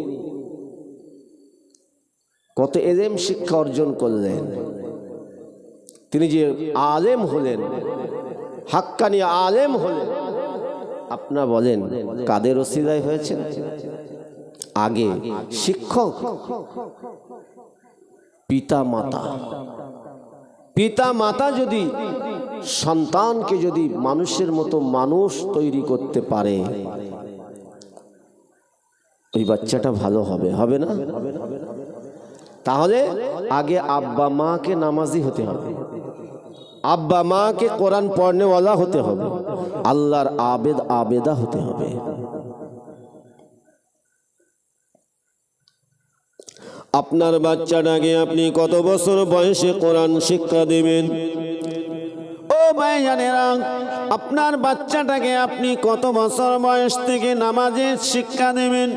A: কত এলেম শিক্ষা অর্জন করলেন। তিনি যে আলেম হলেন, হাক্কানি আলেম হলেন, আপনারা বলেন কাদের ওসিলায় হয়েছেন? আগে শিক্ষক, পিতা মাতা, পিতা মাতা যদি সন্তানকে যদি মানুষের মতো মানুষ তৈরি করতে পারে, ওই বাচ্চাটা ভালো হবে, হবে না? তাহলে আগে আব্বা মাকে নামাজি হতে হবে, আব্বা মাকে কোরআন পড়নেওয়ালা হতে হবে, আল্লাহর আবেদ আবেদা হতে হবে। আপনার বাচ্চাটাকে আপনি কত বছর বয়সে কোরআন শিক্ষা দেবেন? ও ভাই জানেরা, আপনার বাচ্চাটাকে আপনি কত বছর বয়স থেকে নামাজের শিক্ষা দেবেন?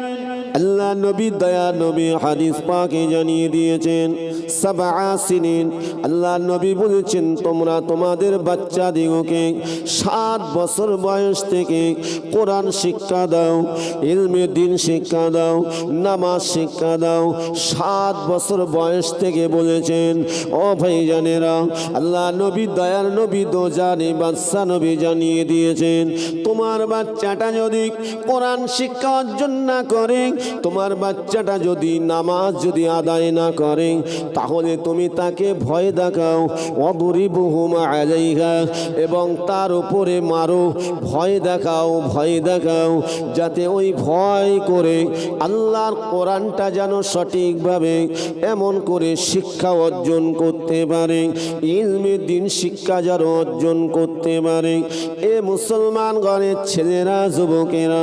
A: আল্লাহ নবী দয়া নবী হাদিস পাকে জানিয়ে দিয়েছেন, সাবআ সিনিন। আল্লাহ নবী বলেছেন তোমরা তোমাদের বাচ্চাদিগকে 7 বছর বয়স থেকে কোরআন শিক্ষা দাও, ইলমে দিন শিক্ষা দাও, নামাজ শিক্ষা দাও। 7 বছর বয়স থেকে বলেছেন। ও ভাই জানেরা, আল্লাহ নবী দয়ার নবী দো জানে বাদশা নবী জানিয়ে দিয়েছেন তোমার বাচ্চাটা যদি কোরআন শিক্ষা অর্জন না করে, তোমার বাচ্চাটা যদি নামাজ যদি আদায় না করে, তাহলে তুমি তাকে ভয় দেখাও, ওয়াদরিবুহুম আলাইহা, এবং তার উপরে মারো, ভয় দেখাও, ভয় দেখাও, যাতে ওই ভয় করে আল্লাহর কোরআনটা যেন সঠিকভাবে এমন করে শিক্ষা অর্জন করতে পারে, ইলমে দিন শিক্ষা যেন অর্জন করতে পারে। এ মুসলমান ঘরের ছেলেরা, যুবকেরা,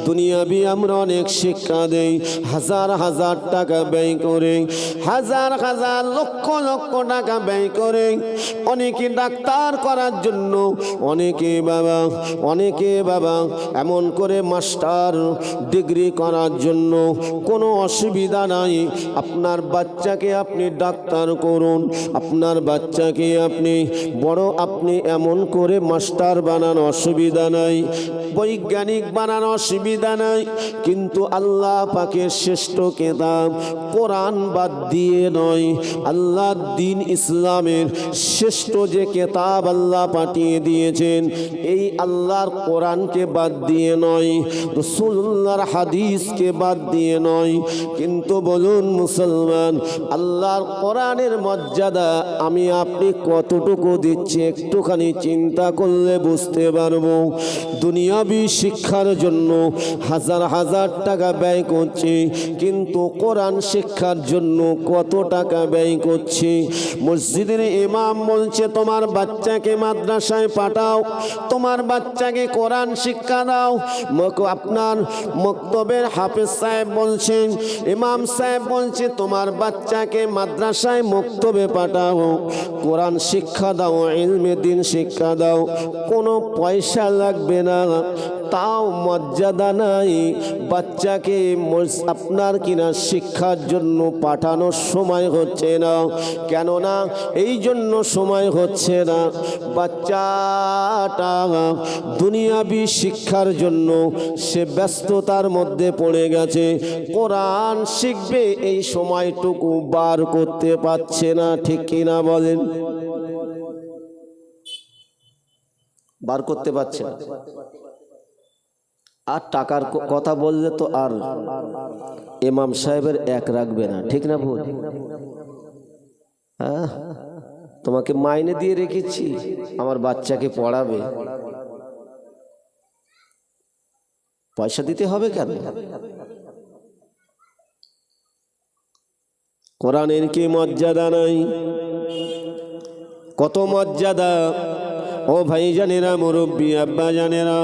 A: দুনিয়াবি আমরা অনেক শিক্ষা চিকিৎসা দেই, হাজার হাজার টাকা ব্যয় করে, হাজার হাজার লক্ষ লক্ষ টাকা ব্যয় করে, অনেকে ডাক্তার করার জন্য, অনেকে বাবা এমন করে মাস্টার ডিগ্রি করার জন্য। কোনো অসুবিধা নাই, আপনার বাচ্চাকে আপনি ডাক্তার করুন, আপনার বাচ্চাকে আপনি এমন করে মাস্টার বানান, অসুবিধা নাই, বৈজ্ঞানিক বানান, অসুবিধা নাই। কিন্তু আল্লাহ পাকের শ্রেষ্ঠ কিতাব কোরআন বাদ দিয়ে নয়, আল্লাহ দ্বীন ইসলামের শ্রেষ্ঠ যে কিতাব আল্লাহ পাঠিয়ে দিয়েছেন, এই আল্লাহর কোরআনকে বাদ দিয়ে নয়, রাসূলুল্লাহর হাদিসকে বাদ দিয়ে নয়। কিন্তু বলুন মুসলমান, আল্লাহর কোরআনের মর্যাদা আমি আপনি কতটুকু দিচ্ছি একটুখানি চিন্তা করলে বুঝতে পারবো। দুনিয়াবি শিক্ষার জন্য হাজার হাজার টাকা ব্যয় করছি, কিন্তু কোরআন শিক্ষার জন্য কত টাকা ব্যয় করছি। মসজিদের ইমাম বলছে তোমার বাচ্চাকে মাদ্রাসায় পাঠাও, তোমার বাচ্চাকে কোরআন শিক্ষা দাও। আপনার মক্তবের হাফেজ সাহেব বলছেন, ইমাম সাহেব বলছে তোমার বাচ্চাকে মাদ্রাসায় মক্তবে পাঠাও, কোরআন শিক্ষা দাও, ইলমে দ্বীন শিক্ষা দাও, কোনো পয়সা লাগবে না, তাও মর্যাদা নাই। বাচ্চাকে আপনার কিনা শিক্ষার জন্য পাঠানোর সময় হচ্ছে না। কেননা এই জন্য সময় হচ্ছে না, বাচ্চাটা দুনিয়াবি শিক্ষার জন্য সে ব্যস্ততার মধ্যে পড়ে গেছে, কোরআন শিখবে এই সময়টুকু বার করতে পারছে না। ঠিক কিনা বলেন? বার করতে পারছে না। আর টাকার কথা বললে তো আর ইমাম সাহেবের এক রাখবে না। ঠিক না ভুল? হ্যাঁ, তোমাকে মাইনে দিয়ে রেখেছি, আমার বাচ্চাকে পড়াবে, পয়সা দিতে হবে কেন? কোরআনের কি মর্যাদা নাই? কত মর্যাদা! ও ভাই জানেরা, মুরব্বী আব্বা জানেরা,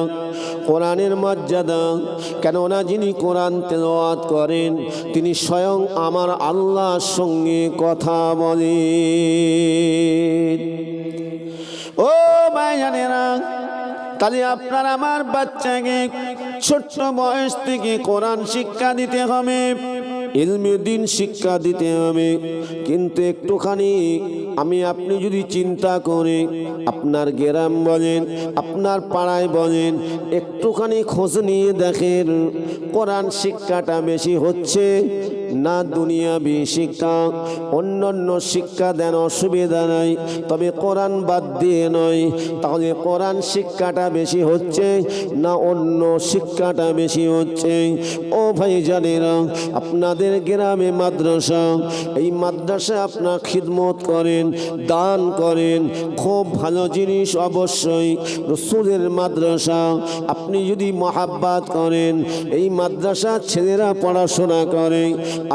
A: কোরআনের মর্যাদা। কেননা যিনি কোরআন তেলাওয়াত করেন তিনি স্বয়ং আমার আল্লাহর সঙ্গে কথা বলেন। ও ভাই জানেরা, তাহলে আপনার আমার বাচ্চাকে ছোট্ট বয়স থেকে কোরআন শিক্ষা দিতে হবে, ইলমে দ্বীন শিক্ষা দিতে হবে। কিন্তু একটুখানি আপনি যদি চিন্তা করে আপনার গ্রাম বলেন, আপনার পাড়ায় বলেন, একটুখানি খোঁজ নিয়ে দেখেন কোরআন শিক্ষাটা বেশি হচ্ছে না দুনিয়াবি শিক্ষা? অন্যান্য শিক্ষা দেন, অসুবিধা নাই, তবে কোরআন বাদ দিয়ে নয়। তাহলে কোরআন শিক্ষাটা বেশি হচ্ছে না অন্য শিক্ষাটা বেশি হচ্ছে? ও ভাই জানেরা, আপনাদের গ্রামে মাদ্রাসা, এই মাদ্রাসা আপনার খিদমত করেন, দান করেন, খুব ভালো জিনিস। অবশ্যই রাসূলের মাদ্রাসা আপনি যদি মহাব্বত করেন, এই মাদ্রাসা ছেলেরা পড়াশোনা করে,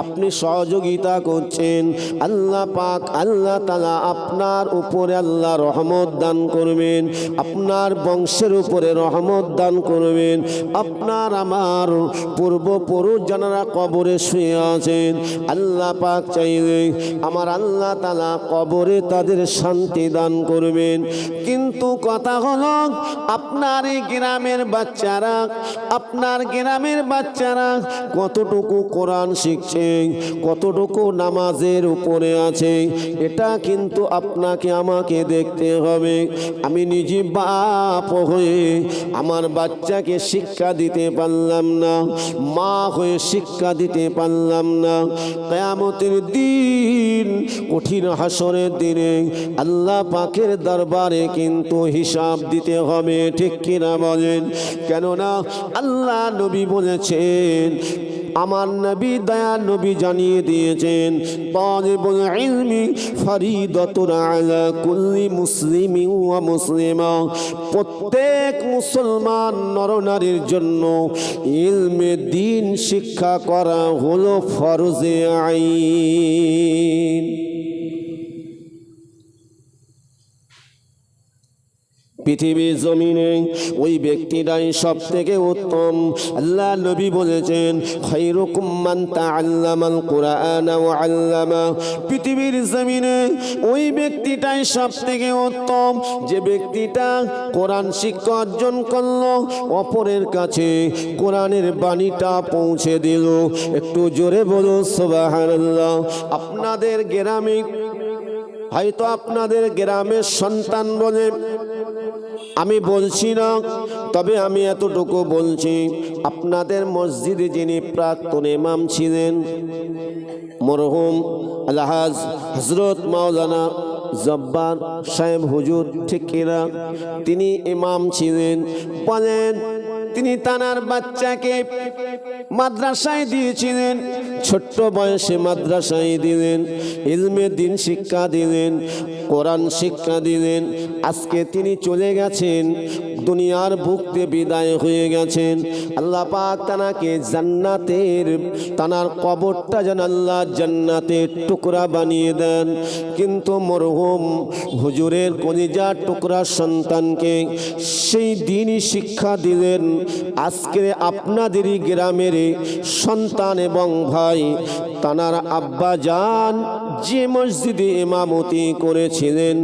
A: আপনি সহযোগিতা করছেন, আল্লাহ পাক আল্লাহ তাআলা আপনার উপরে আল্লাহ রহমত দান করবেন, আপনার বংশের উপরে রহমত দান করবেন। আপনার আমার পূর্বপুরুষ যারা কবরে শুয়ে আছেন, আল্লাহ পাক চাইলে আমার আল্লাহ তাআলা কবরে তাদের শান্তি দান করবেন। কিন্তু কথা হলো, আপনার এই গ্রামের বাচ্চারা কতটুকু কোরআন শিখছে, কতটুকু নামাজের উপরে আছে, এটা কিন্তু আপনাকে আমাকে দেখতে হবে। আমি নিজে বাপ হয়ে আমার বাচ্চাকে শিক্ষা দিতে পারলাম না, মা হয়ে শিক্ষা দিতে পারলাম না, কিয়ামতের দিন, কঠিন হাসরের দিনে আল্লাহ পাকের দরবারে কিন্তু হিসাব দিতে হবে। ঠিক কিনা বলেন? কেননা আল্লাহ নবী বলেছেন, আমার নবী দয়ার নবী জানিয়ে দিয়েছেন, তালিবুল ইলমি ফরিদাতুন আলা কুল্লি মুসলিমিন ওয়া মুসলিমা, প্রত্যেক মুসলমান নরনারীর জন্য ইলমে দ্বীন শিক্ষা করা হলো ফরজে আইন। পৃথিবীর জমিনে ওই ব্যক্তিটাই সব থেকে উত্তম। আল্লাহ নবী বলেছেন, খায়রুকুম মান তাআল্লামাল কুরআন ওয়া আল্লামা। পৃথিবীর জমিনে ওই ব্যক্তিটাই সব থেকে উত্তম যে ব্যক্তিটা কোরআন শিক্ষা অর্জন করলো, অপরের কাছে কোরআনের বাণীটা পৌঁছে দিল। একটু জোরে বলুন সুবহানাল্লাহ। আপনাদের গ্রামে হয়তো আপনাদের গ্রামের সন্তান বলে আমি বলছি না, তবে আমি এতটুকু বলছি, আপনাদের মসজিদে যিনি প্রাক্তন ইমাম ছিলেন মরহুম আলহাজ হযরত মাওলানা জব্বার সাহেব হুজুর, ঠিক কিনা? তিনি ইমাম ছিলেন। বলেন তিনি তানার বাচ্চাকে মাদ্রাসায় দিয়েছিলেন, ছোট্ট বয়সে মাদ্রাসায় দিলেন, ইলমে দিন শিক্ষা দিলেন, কোরআন শিক্ষা দিলেন। আজকে তিনি চলে গেছেন, দুনিয়ার বুকতে বিদায় হয়ে গেছেন। আল্লাহ পাক তানাকে জান্নাতের, তানার কবরটা যেন আল্লাহ জান্নাতের টুকরা বানিয়ে দেন। কিন্তু মরহুম হুজুরের কলিজার টুকরা সন্তানকে সেই দিনই শিক্ষা দিলেন। আজকে আপনাদেরই গ্রামের সন্তান এবং ভাই, তানার আব্বা জান যে মসজিদে ইমামতি করেছিলেন,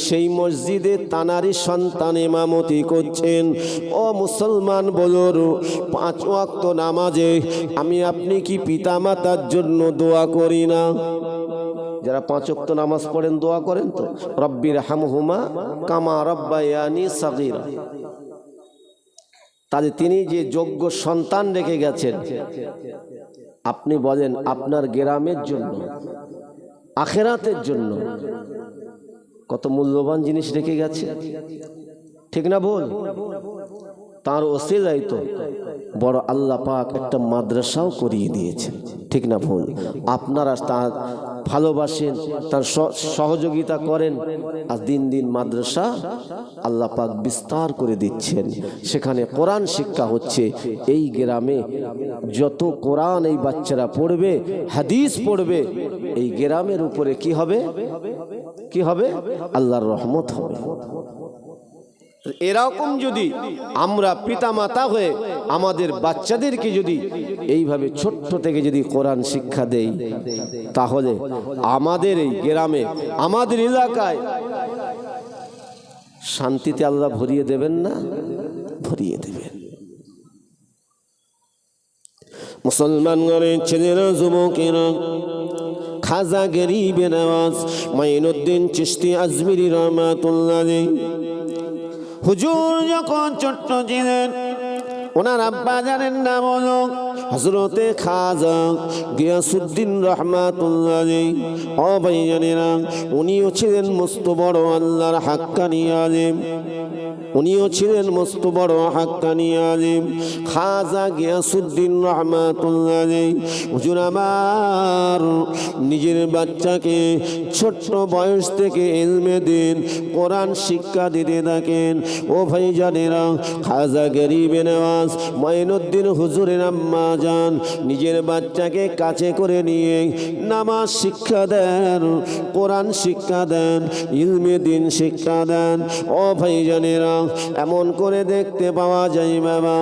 A: সেই মসজিদে তানারই সন্তান ইমামতি করছেন। ও মুসলমান বলুন, 5 ওয়াক্ত নামাজে আমি আপনি কি পিতামাতার জন্য দোয়া করি না? যারা 5 ওয়াক্ত নামাজ পড়েন দোয়া করেন তো, রব্বির হামহুমা কামা রব্বায়ানি সাগীরা। তাহলে তিনি যে যোগ্য সন্তান রেখে গেছেন, আপনি বলেন আপনার গ্রামের জন্য, আখেরাতের জন্য কত মূল্যবান জিনিস রেখে গেছে, ঠিক না বল? তার ওসিলায় তো বড় আল্লাহ পাক একটা মাদ্রাসাও করিয়ে দিয়েছেন, ঠিক না ভুল? আপনারা তার ভালোবাসেন, তার সহযোগিতা করেন, আর দিন দিন মাদ্রাসা আল্লাহ পাক বিস্তার করে দিচ্ছেন। সেখানে কোরআন শিক্ষা হচ্ছে। এই গ্রামে যত কোরআন এই বাচ্চারা পড়বে, হাদিস পড়বে, এই গ্রামের উপরে কি হবে? কি হবে? আল্লাহর রহমত হবে। এরকম যদি আমরা পিতামাতা হয়ে আমাদের বাচ্চাদেরকে যদি এইভাবে ছোট্ট থেকে যদি কোরআন শিক্ষা দেই, তাহলে আমাদের এই গ্রামে, আমাদের এলাকায় শান্তিতে আল্লাহ ভরিয়ে দেবেন না? ভরিয়ে দেবেন। মুসলমান ঘরের ছেলেরা, যুবকেরা, খাজা গরিবে নওয়াজ মাইনুদ্দিন চিশতি আজমিরি রহমাতুল্লাহ আলাইহি হুজুর যখন ছোট্ট ছিলেন, ওনার আব্বা জানের নাম হলো হযরতে খাজা গিয়াসউদ্দিন রহমাতুল্লাহ আলাইহি। ও ভাইজানেরা, উনিও ছিলেন মস্ত বড় আল্লাহর হাক্কানি আলেম, উনিও ছিলেন মস্ত বড় হাক্কানি আলেম, খাজা গিয়াসউদ্দিন রহমাতুল্লাহ আলাইহি। হুজুর আমার নিজের বাচ্চাকে ছোট্ট বয়স থেকে ইলমে দিন, কোরআন শিক্ষা দিতে থাকেন। ও ভাইজানেরা, খাজা গরিবে নওয়াজ মাইনুদ্দিন হুজুরের আম্মা জান নিজের বাচ্চাকে কাছে করে নিয়ে নামাজ শিক্ষা দেন, কোরআন শিক্ষা দেন, ইলমে দিন শিক্ষা দেন। ও ভাইজানেরা, এমন করে দেখতে পাওয়া যায় বাবা,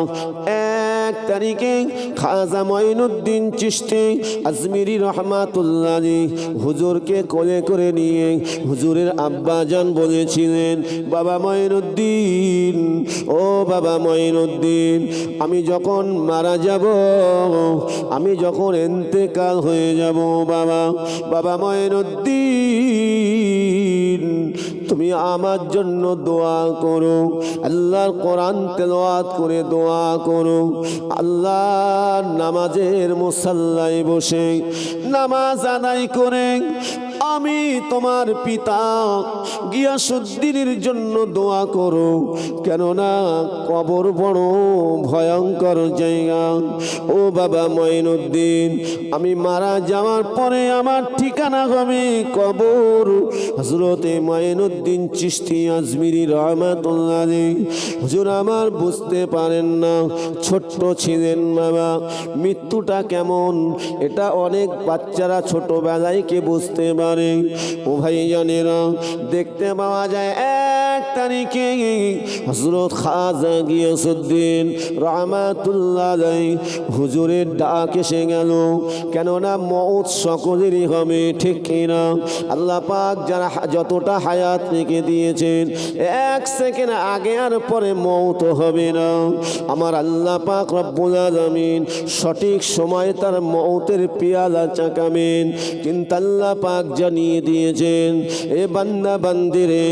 A: 1 তারিখে খাজা মাইনুদ্দিন চিশতি আজমিরি রহমাতুল্লাহ আলাইহি হুজুরকে কোলে করে নিয়ে হুজুরের আব্বা জান বলেছিলেন, বাবা মাইনুদ্দিন, ও বাবা মাইনুদ্দিন, আমি যখন মারা যাব, আমি যখন ইন্তেকাল হয়ে যাব, বাবা, বাবা মাইনুদ্দিন, তুমি আমার জন্য দোয়া করো, আল্লাহর কোরআন তেলাওয়াত করে দোয়া করো। আল্লাহর নামাজের মুসাল্লায় বসে নামাজ আদায় করে আমি তোমার পিতা গিয়াসউদ্দিনের জন্য দোয়া করো, কেননা কবর বড় ভয়ঙ্কর জায়গা। ও বাবা মাইনুদ্দিন, আমি মারা যাওয়ার পরে আমার ঠিকানা হবে কবর। হযরতে মাইনুদ্দিন চিশতি আজমিরি রহমাতুল্লাহ আলাইহি হুজুর আমার বুঝতে পারেন না, ছোট্ট ছিলেন বাবা, মৃত্যুটা কেমন এটা অনেক বাচ্চারা ছোটবেলায় কে বুঝতে পারে। ও ভাইজানেরা, দেখতে পাওয়া যায় 1 1 তারিখে হযরত খাজা গিয়াসউদ্দিন রাহমাতুল্লাহ আলাইহি হুজুরের ডাক এসে গেল। কেননা মউত সকলেরই হবে, ঠিক কিনা? আল্লাহ পাক যারা যতটা হায়াত রেখে দিয়েছেন 1 সেকেন্ড আগে আর পরে মউত হবে না। আমার আল্লাহ পাক রব্বুল আলামিন সঠিক সময় তার মউতের পেয়ালা চাকাবেন। কিন্তু আল্লাহ পাক জানিয়ে দিয়েছেন, এ বান্দা বান্দিরে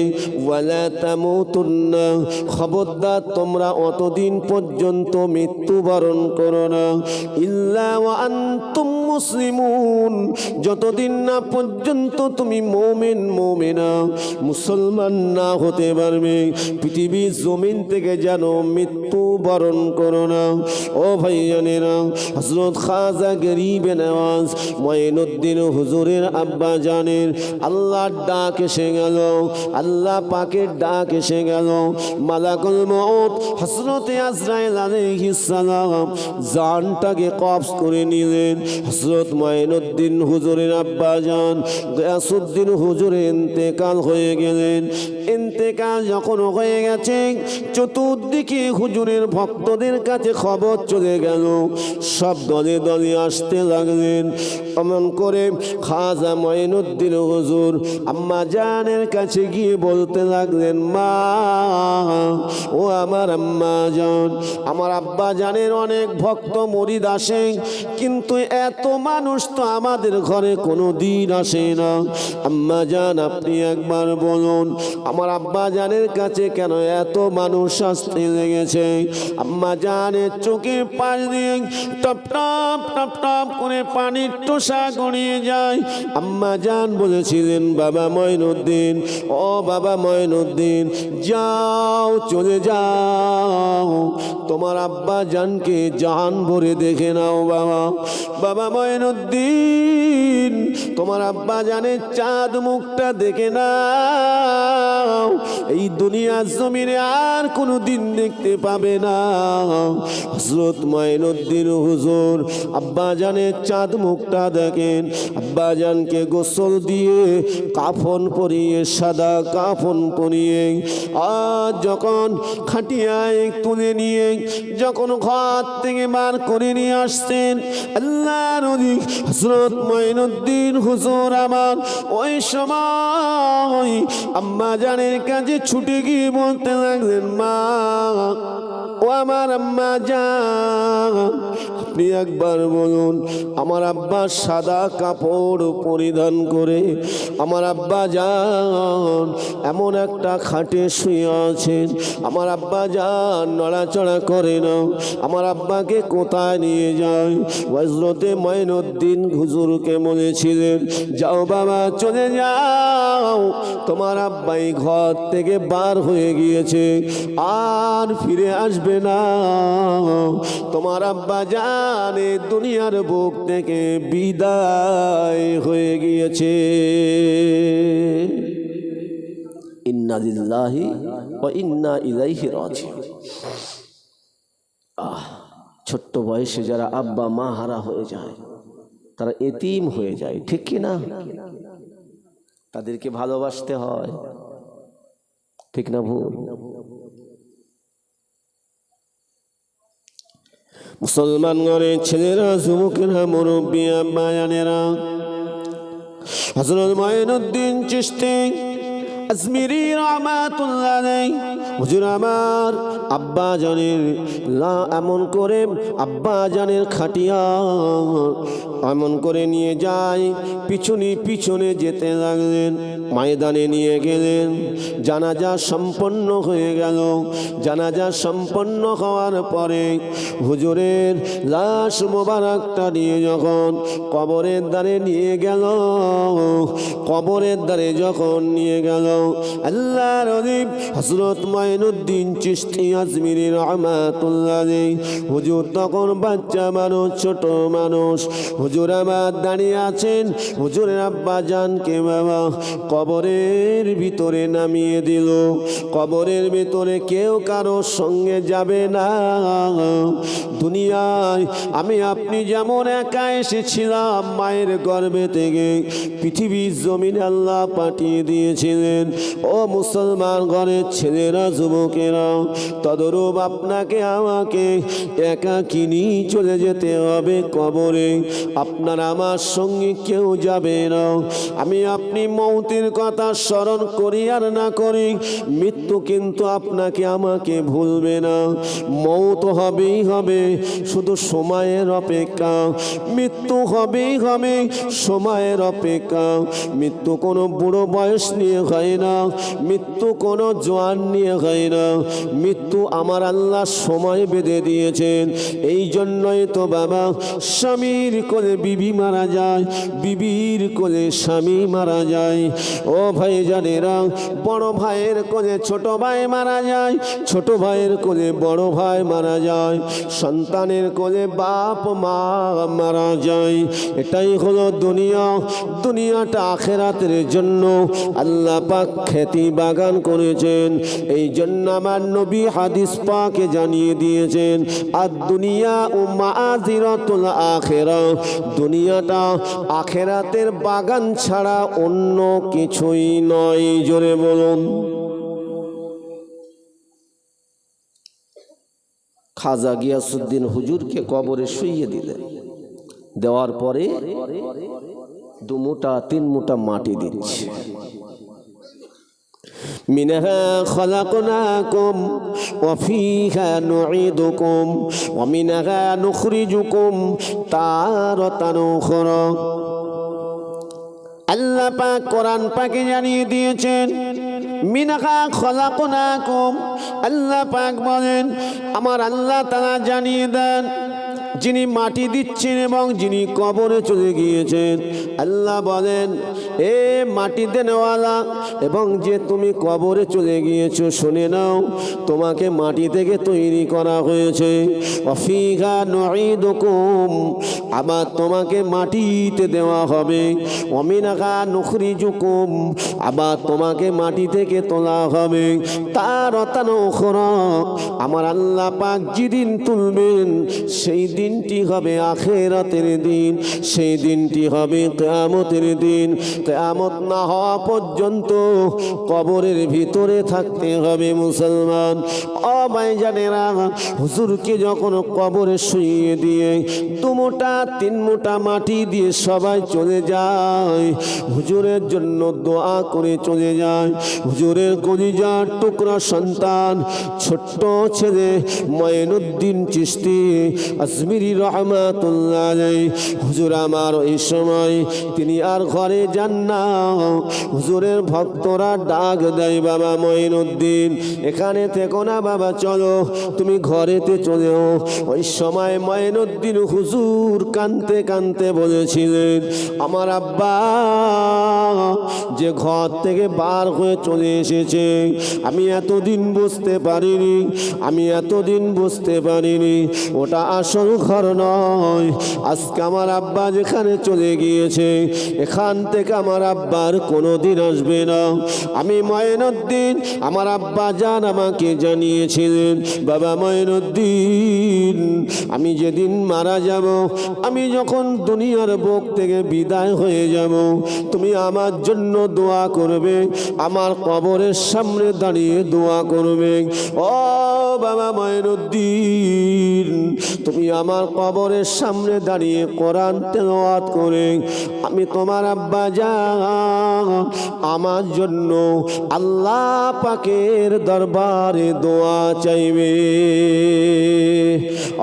A: ওয়ালা তামুতুন্না, খবরদার তোমরা অতদিন পর্যন্ত মৃত্যুবরণ করো না ইল্লা ওয়া আনতুম মুসলিমুন, যতদিন না পর্যন্ত তুমি মুমিন মুমিনা মুসলমান না হতে পারবে পৃথিবীর জমিন থেকে যেন মৃত্যুবরণ করো না। ও ভাইয়ানেরা, হযরত খাজা গরিবে নওয়াজ মঈনুদ্দিন হুজুরের আব্বা জানের আল্লাহর ডাক এসে গেল, আল্লাহ পাকের ডাক এসে গেল। মালাকুল মউত হযরত আজরাইল আলাইহিস সালাম জানটাকে কবজ করে নিলেন। হযরত মঈনুদ্দিন হুজুরের আব্বা জান গিয়াসউদ্দিন হুজুরের ইন্তেকাল হয়ে গেলেন। ইন্তেকাল যখন হয়ে গেছে, চতুর্দিকে হুজুরের ভক্তদের কাছে খবর চলে গেল, সব দলে দলে আসতে লাগলেন। এমন করে খাজা মঈনুদ্দিন হুজুর আম্মা জানের কাছে গিয়ে বলতে লাগলেন, মা ও আমার আম্মা জান, আমার আব্বা জানের অনেক ভক্ত মুরিদ আসে, কিন্তু এত মানুষ তো আমাদের ঘরে কোনো দিন আসে না। আম্মা জান আপনি একবার বলুন আমার আব্বা জানের কাছে কেন এত মানুষ আসতে লেগেছে? আম্মা জানের চোখের পাশ দিয়ে টপ টপ টপ টপ করে পানির টোসা গড়িয়ে যায়। আম্মা জান বলেছিলেন, বাবা মঈনুদ্দিন, ও বাবা মঈনুদ্দিন, যাও চলে যাও, তোমার আব্বা জানকে জান ভরে দেখে নাও বাবা। বাবা মঈনুদ্দিন, তোমার আব্বা জানের চাঁদ মুখটা দেখে নাও, এই দুনিয়ার জমিনে আর কোনো দিন দেখতে পাবে না। হযরত মঈনুদ্দিন হুজুর আব্বা জানের চাঁদ মুখটা দেখেন, আব্বা জানকে গোসল দিয়ে কাফন পরিয়ে, সাদা কাফন পরিয়ে, আর যখন খাটিয়ায় তুলে নিয়ে যখন ঘর থেকে বার করে নিয়ে আসছেন, আল্লাহর নবী হযরত মঈনুদ্দিন হুজুর আমার ওই সময় আম্মা জানের কাছে ছুটে গিয়ে বলতে লাগলেন, মা ও আমার আম্মা জান, আপনি একবার বলুন আমার আব্বা সাদা কাপড় পরিধান করে আমার আব্বা জান এমন একটা খাটে শুয়ে আছেন, আমার আব্বা জান নড়াচড়া করে না, আমার আব্বাকে কোথায় নিয়ে যায়? হযরতে মঈনুদ্দিন হুজুরকে বলেছিলেন, যাও বাবা চলে যাও, তোমার আব্বাই ঘর থেকে বার হয়ে গিয়েছে, আর ফিরে আসবে না। তোমার আব্বা জানে দুনিয়ার বুক থেকে বিদায় হয়ে গিয়েছে। ইন্না লিল্লাহি ওয়া ইন্না ইলাইহি রাজিউন। ছোট্ট বয়সে যারা আব্বা মা হারা হয়ে যায়, তারা এতিম হয়ে যায়, ঠিক কি না? তাদেরকে ভালোবাসতে হয়, ঠিক না ভুল? মুসলমান ঘরের ছেলেরা, যুবকেরা, মুরব্বী আব্বা জানেরা, হযরত মঈনুদ্দিন চিশতি আজমিরি রাহমাতুল্লাহ আলাইহি হুজুর আমার আব্বা জানের এমন করে আব্বা জানের খাটিয়া এমন করে নিয়ে যায়, পিছনে পিছনে যেতে লাগলেন, ময়দানে নিয়ে গেলেন। জানাজা সম্পন্ন হয়ে গেল। জানাজা সম্পন্ন হওয়ার পরে হুজুরের লাশ মোবারকটা নিয়ে যখন কবরের দ্বারে নিয়ে গেল, কবরের দ্বারে যখন নিয়ে গেল, আল্লাহর নবী হযরত মঈনুদ্দিন চিশতি আজমিরি রাহমাতুল্লাহ আলাইহি হুজুর তখন বাচ্চা মানুষ, ছোট মানুষ, হুজুর আমার দাঁড়িয়ে আছেন। হুজুরের আব্বা জানকে বাবা কবরের ভিতরে নামিয়ে দিল। কবরের ভিতরে কেউ কারো সঙ্গে যাবে না। দুনিয়ায় আমি আপনি যেমন একা এসেছিলাম মায়ের গর্ভে থেকে পৃথিবীর জমিনে আল্লাহ পাঠিয়ে দিয়েছিলেন। ও মুসলমান ঘরের ছেলেরা, যুবকেরা, তদরূপ আপনাকে আমাকে একাকিনী চলে যেতে হবে কবরে। আপনার আমার সঙ্গে কেউ যাবে না। আমি আপনি মৌতের কথা স্মরণ করি আর না করি, মৃত্যু কিন্তু আপনাকে আমাকে ভুলবে না। মৌত হবেই হবে, শুধু সময়ের অপেক্ষা। মৃত্যু হবেই হবে, সময়ের অপেক্ষা। মৃত্যু কোনো বুড়ো বয়স নিয়ে হয় না, মৃত্যু কোনো জোয়ান নিয়ে হয় না। মৃত্যু আমার আল্লাহ সময় বেঁধে দিয়েছেন। এই জন্যই তো বাবা, স্বামীর কোলে বিবি মারা যায়, বিবির কোলে স্বামী মারা যায়। ও ভাই জানেরা, বড় ভাইয়ের কোলে ছোট ভাই মারা যায়, ছোট ভাইয়ের কোলে বড় ভাই মারা যায়, সন্তানের কোলে বাপ মা মারা যায়। এটাই হলো দুনিয়া। দুনিয়াটা আখিরাতের জন্য আল্লাহ পাক খ্যাতি বাগান করেছেন। এই জন্য আমার নবী হাদিস পাকে জানিয়ে দিয়েছেন, আর দুনিয়া ও মাআযিরাতুল আখিরা, দুনিয়াটা আখিরাতের বাগান ছাড়া অন্য কিছুই নয়। জোরে বলুন। খাজা গিয়াসউদ্দিন হুজুরকে কবরে শুইয়ে দিলেন। দেওয়ার পরে 2 মুঠা 3 মুঠা মাটি দিচ্ছে। মিনহা খলাকনাকুম ওয়া ফিহা নুঈদুকুম ওয়া মিনহা নুখরিজুকুম তারাতান উখরা। আল্লাহ পাক কোরআন পাকে জানিয়ে দিয়েছেন, মিনহা খলাকনাকুম। আল্লাহ পাক বলেন, আমার আল্লাহ তাআলা জানিয়ে দেন, যিনি মাটি দিচ্ছেন এবং যিনি কবরে চলে গিয়েছেন, আল্লাহ বলেন, এ মাটি দেনেওয়ালা এবং যে তুমি কবরে চলে গিয়েছো, শুনে নাও, তোমাকে মাটি থেকে তৈরি করা হয়েছে। ওয়াফিহা নুঈদুকুম, আবার তোমাকে মাটিতে দেওয়া হবে। ওয়ামিনহা নুখরিজুকুম, আবার তোমাকে মাটি থেকে তোলা হবে। তারাতান উখরা, আমার আল্লাহ পাক যেদিন তুলবেন সেই দিনটি হবে আখিরাতের দিন, সেই দিনটি হবে কিয়ামতের দিন। কিয়ামত না হওয়া পর্যন্ত কবরের ভিতরে থাকতে হবে মুসলমান। ও ভাইজানেরা, হুজুরকে যখন কবরে শুইয়ে দিয়ে 2 মুঠা 3 মুঠা মাটি দিয়ে সবাই চলে যায়, হুজুরের জন্য দোয়া করে চলে যায়। হুজুরের কলিজার টুকরা সন্তান, ছোট্ট ছেলে মঈনুদ্দিন চিশতি আজমিরি রহমাতুল্লাহ আলাইহি, হুজুর আমার এই সময় তিনি আর ঘরে যান না। হুজুরের ভক্তরা ডাক দেয়, বাবা মঈনুদ্দিন, এখানে থেকো না বাবা, চলো তুমি ঘরেতে চলেও। ওই সময় মঈনুদ্দিন হুজুর কাঁদতে কাঁদতে বলেছিলেন, আমার আব্বা যে ঘর থেকে বার হয়ে চলে এসেছে, আমি এতদিন বুঝতে পারিনি, আমি এতদিন বুঝতে পারিনি ওটা আসল ঘর নয়। আজকে আমার আব্বা যেখানে চলে গিয়েছে, এখান থেকে আমার আব্বার কোনোদিন আসবে না। আমি মঈনুদ্দিন, আমার আব্বা জান আমাকে জানিয়েছিলেন, বাবা মঈনুদ্দিন, আমি যেদিন মারা যাব, আমি যখন দুনিয়ার বুক থেকে বিদায় হয়ে যাব, তুমি আমার জন্য দোয়া করবে, আমার কবরের সামনে দাঁড়িয়ে দোয়া করবে। ও বাবা মঈনুদ্দিন, তুমি আমার কবরের সামনে দাঁড়িয়ে কোরআন তেলাওয়াত করে আমি তোমার আব্বা জান আমার জন্য আল্লাহ পাকের দরবারে দোয়া চাইবে।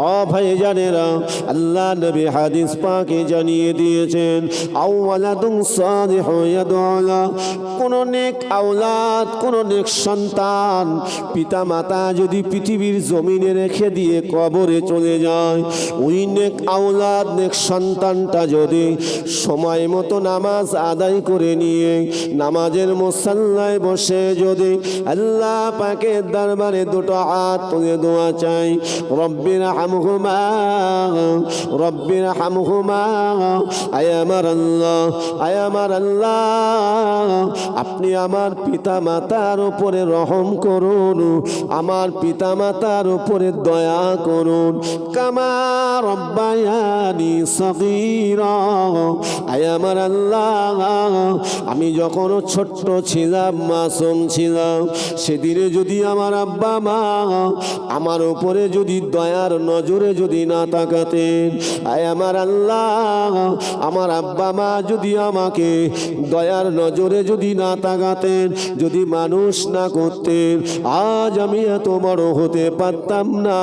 A: ও ভাইজানেরা, আল্লাহ নবী হাদিস পাকে জানিয়ে দিয়েছেন, আওয়ালাদুন সালিহু ইয়াদউলা, কোন নেক আওলাদ, কোন নেক সন্তান পিতা মাতা যদি পৃথিবীর জমিনে রেখে দিয়ে কবরে চলে যায়, ওই নেক আওলাদ নেক সন্তানটা যদি সময় মতো নামাজ আদায় করে নিয়ে নামাজের মুসাল্লায় বসে যদি আল্লাহ পাকের দরবারে 2টো হাত তুলে দোয়া চাই, রব্বির হামহুমা, রব্বির হামহুমা, আয় আমার আল্লাহ, আয় আমার আল্লাহ, আপনি আমার পিতা মাতার উপরে রহম করুন, আমার পিতা মাতার উপরে দয়া করুন। কামা রব্বায়ানি সগীরা, আয় আমার আল্লাহ, আমি যখন ছোট্ট ছিলাম, মাসুম ছিলাম, সেদিনে যদি আমার আব্বা মা আমার উপরে যদি দয়ার নজরে যদি না তাকাতেন, আয় আমার আল্লাহ, আমার আব্বা মা যদি আমাকে দয়ার নজরে যদি না তাকাতেন, যদি মানুষ না করতেন, আজ আমি এত বড় হতে পারতাম না।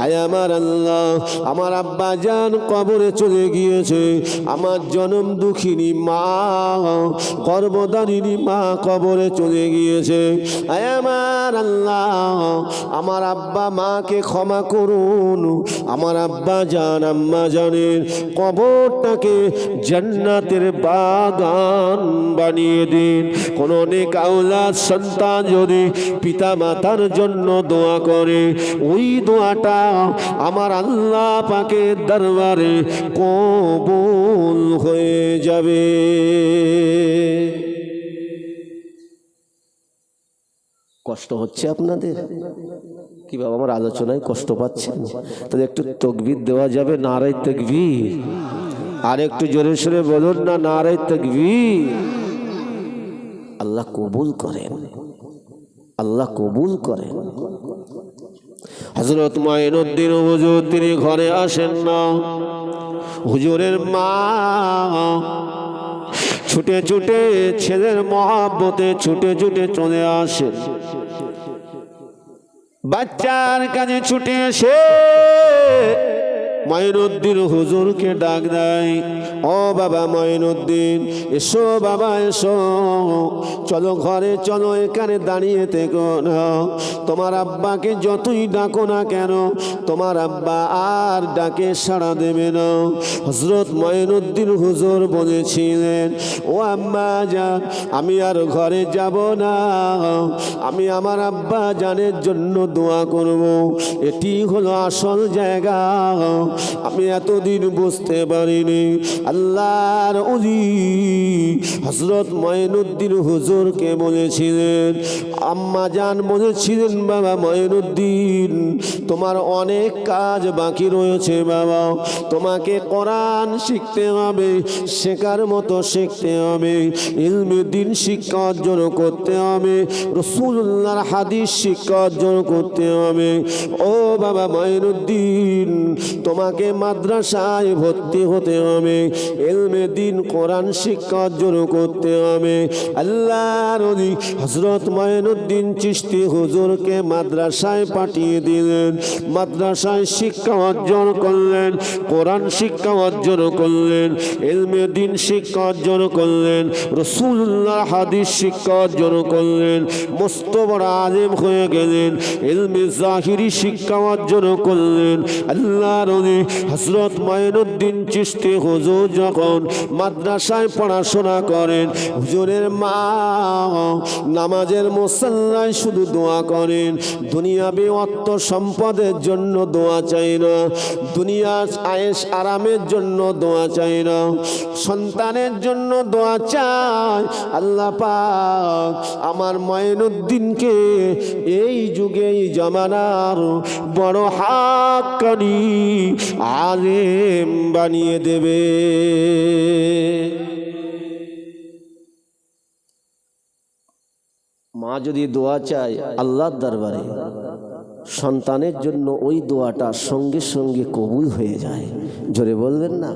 A: আয় আমার আল্লাহ, আমার আব্বা জান কবরে চলে গিয়েছে, আমার জনম দুঃখিনী মা, গর্ভধারিণী মা কবরে চলে গিয়েছে। আয় আমার আল্লাহ, আমার আব্বা মাকে ক্ষমা করুন, আমার আব্বা জান আম্মা জানের কবরটাকে জান্নাতের বাগান বানিয়ে দিন। কোন নেক আওলাদ সন্তান যদি পিতা মাতার জন্য দোয়া করে, ওই দোয়াটা আমার আল্লাহ পাকের দরবারে কবুল হয়ে যাবে। কষ্ট হচ্ছে আপনাদের কি বাবা? আমার আলোচনায় কষ্ট পাচ্ছেন? তাহলে একটু তাকবীর দেওয়া যাবে? নারায়ে তাকবীর। আর একটু জোরে সোরে বলুন না, নারায়ে তাকবীর। আল্লাহ কবুল করেন, আল্লাহ কবুল করেন। হযরত মাইনুদ্দিন হুজুর তিনি ঘরে আসেন না। হুজুরের মা ছুটে ছুটে ছেলের মহব্বতে ছুটে ছুটে চলে আসেন। বাচ্চার কাছে ছুটে এসে মাইনুদ্দিন হুজুরকে ডাক দেয়, ও বাবা মাইনুদ্দিন, এসো বাবা এসো, চলো ঘরে চলো, এখানে দাঁড়িয়ে থেকো না। তোমার আব্বাকে যতই ডাকো না কেন, তোমার আব্বা আর ডাকে সাড়া দেবে না। হযরত মাইনুদ্দিন হুজুর বলেছিলেন, ও আম্মা জান, আমি আর ঘরে যাব না, আমি আমার আব্বা জানের জন্য দোয়া করব। এটি হলো আসল জায়গা। আমি এতদিন বুঝতে পারিনি আল্লাহর ওলি হযরত মাইনুদ্দিন হুজুরকে বলেছিলেন, আম্মা জান বলেছিলেন, বাবা মাইনুদ্দিন, তোমার অনেক কাজ বাকি রয়েছে বাবা, তোমাকে কোরআন শিখতে হবে, শেখার মতো শিখতে হবে, ইলমে দ্বীন শিক্ষা অর্জন করতে হবে, রাসূলুল্লাহর হাদিস শিক্ষা অর্জন করতে হবে। ও বাবা মাইনুদ্দিন, তোমাকে মাদ্রাসায় ভর্তি হতে হবে, ইলমে দ্বীন কোরআন শিক্ষা অর্জন করতে হবে। আল্লাহর ওলি হযরত মাইনুদ্দিন চিশতি হুজুরকে মাদ্রাসায় পাঠিয়ে দিলেন। মাদ্রাসায় শিক্ষা অর্জন করলেন, কোরআন শিক্ষা অর্জন করলেন, ইলমে দ্বীন শিক্ষা অর্জন করলেন, রাসূলুল্লাহর হাদিস শিক্ষা অর্জন করলেন, মস্ত বড় আলেম হয়ে গেলেন, ইলমে জাহিরি শিক্ষা অর্জন করলেন। আল্লাহর ওলি হযরত মাইনুদ্দিন চিশতি হুজুর যখন মাদ্রাসায় পড়াশোনা করেন, হুজুরের মা নামাজের মুসাল্লায় শুধু দোয়া করেন, দুনিয়াবি অর্থ সম্পদের জন্য দোয়া চাই না, দুনিয়ার আয়েশ আরামের জন্য দোয়া চাই না, সন্তানের জন্য দোয়া চাই। আল্লাহ পাক আমার মাইনুদ্দিনকে এই যুগে এই জামানার বড় হাক্কানি আলেম বানিয়ে দেবে। মা যদি দোয়া চায় আল্লাহর দরবারে, সন্তানের জন্য ওই দোয়াটা সঙ্গে সঙ্গে কবুল হয়ে যায়। জোরে বলবেন না?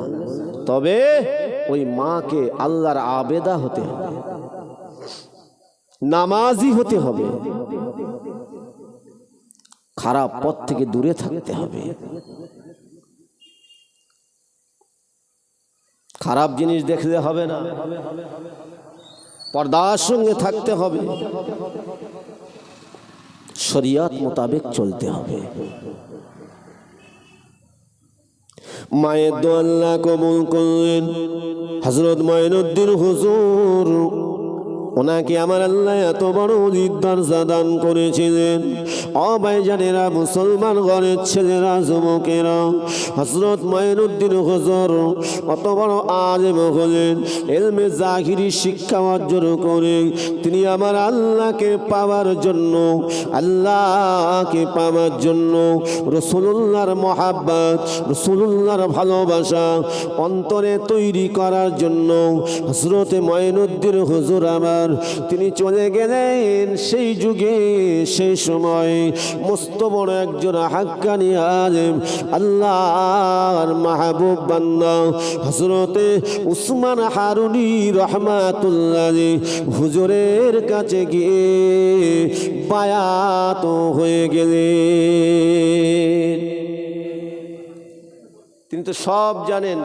A: তবে ওই মাকে আল্লাহর আবেদা হতে হবে, নামাজি হতে হবে, খারাপ পথ থেকে দূরে থাকতে হবে, খারাপ জিনিস দেখলে হবে না, পর্দার সঙ্গে থাকতে হবে, শরিয়ত মোতাবেক চলতে হবে। মায়ের দোয়া আল্লাহ কবুল করলেন। হযরত মাইনুদ্দিন হুজুর ওনাকে আমার আল্লাহ এত বড় দরজা দান করেছিলেন। ও ভাইজানেরা, মুসলমান ঘরের ছেলেরা, যুবকেরা, হযরত মঈনুদ্দিন হুজুর অত বড় আলেম হলেন। ইলমে জাহিরি শিক্ষা অর্জন করে তিনি আমার আল্লাহকে পাওয়ার জন্য, আল্লাহকে পাওয়ার জন্য রাসূলুল্লাহর মহাব্বত, রাসূলুল্লাহর ভালোবাসা অন্তরে তৈরি করার জন্য হযরত মঈনুদ্দিন হুজুর আমার তিনি চলে গেলেন। সেই যুগে, সেই সময় মস্ত বড় একজন হাক্কানি আলেম, আল্লাহর মাহবুব বান্দা হযরতে উসমান হারুনি রহমাতুল্লাহ হুজুরের কাছে গিয়ে বায়াত হয়ে গেলেন। তিনি তো সব জানেন,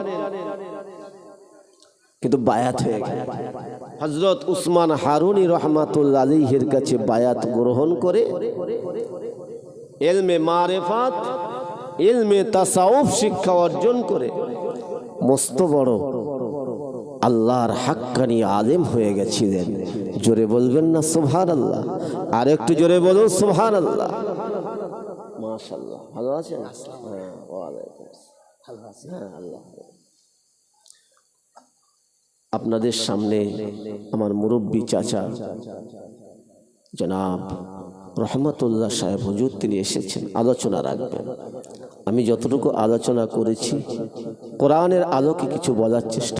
A: কিন্তু বায়াত হয়ে গেলেন। হযরত উসমান হারুনি রহমাতুল্লাহ আলাইহির কাছে বায়াত গ্রহণ করে ইলমে মারিফাত, ইলমে তাসাউফ শিক্ষা অর্জন করে মস্ত বড় আল্লাহর হাক্কানি আলেম হয়ে গেছিলেন। জোরে বলবেন না সুবহানাল্লাহ? আর একটু জোরে বলুন সুবহানাল্লাহ। মাশাআল্লাহ, ভালো আছেন? হ্যাঁ, ওয়ালাইকুম আসসালাম। আল্লাহ আপনাদের সামনে আমার মুরব্বী চাচা জনাব রহমতুল্লাহ সাহেব হুজুর তিনি এসেছেন, আলোচনা রাখবেন। আমি যতটুকু আলোচনা করেছি কোরআনের আলোকে কিছু বলার চেষ্টা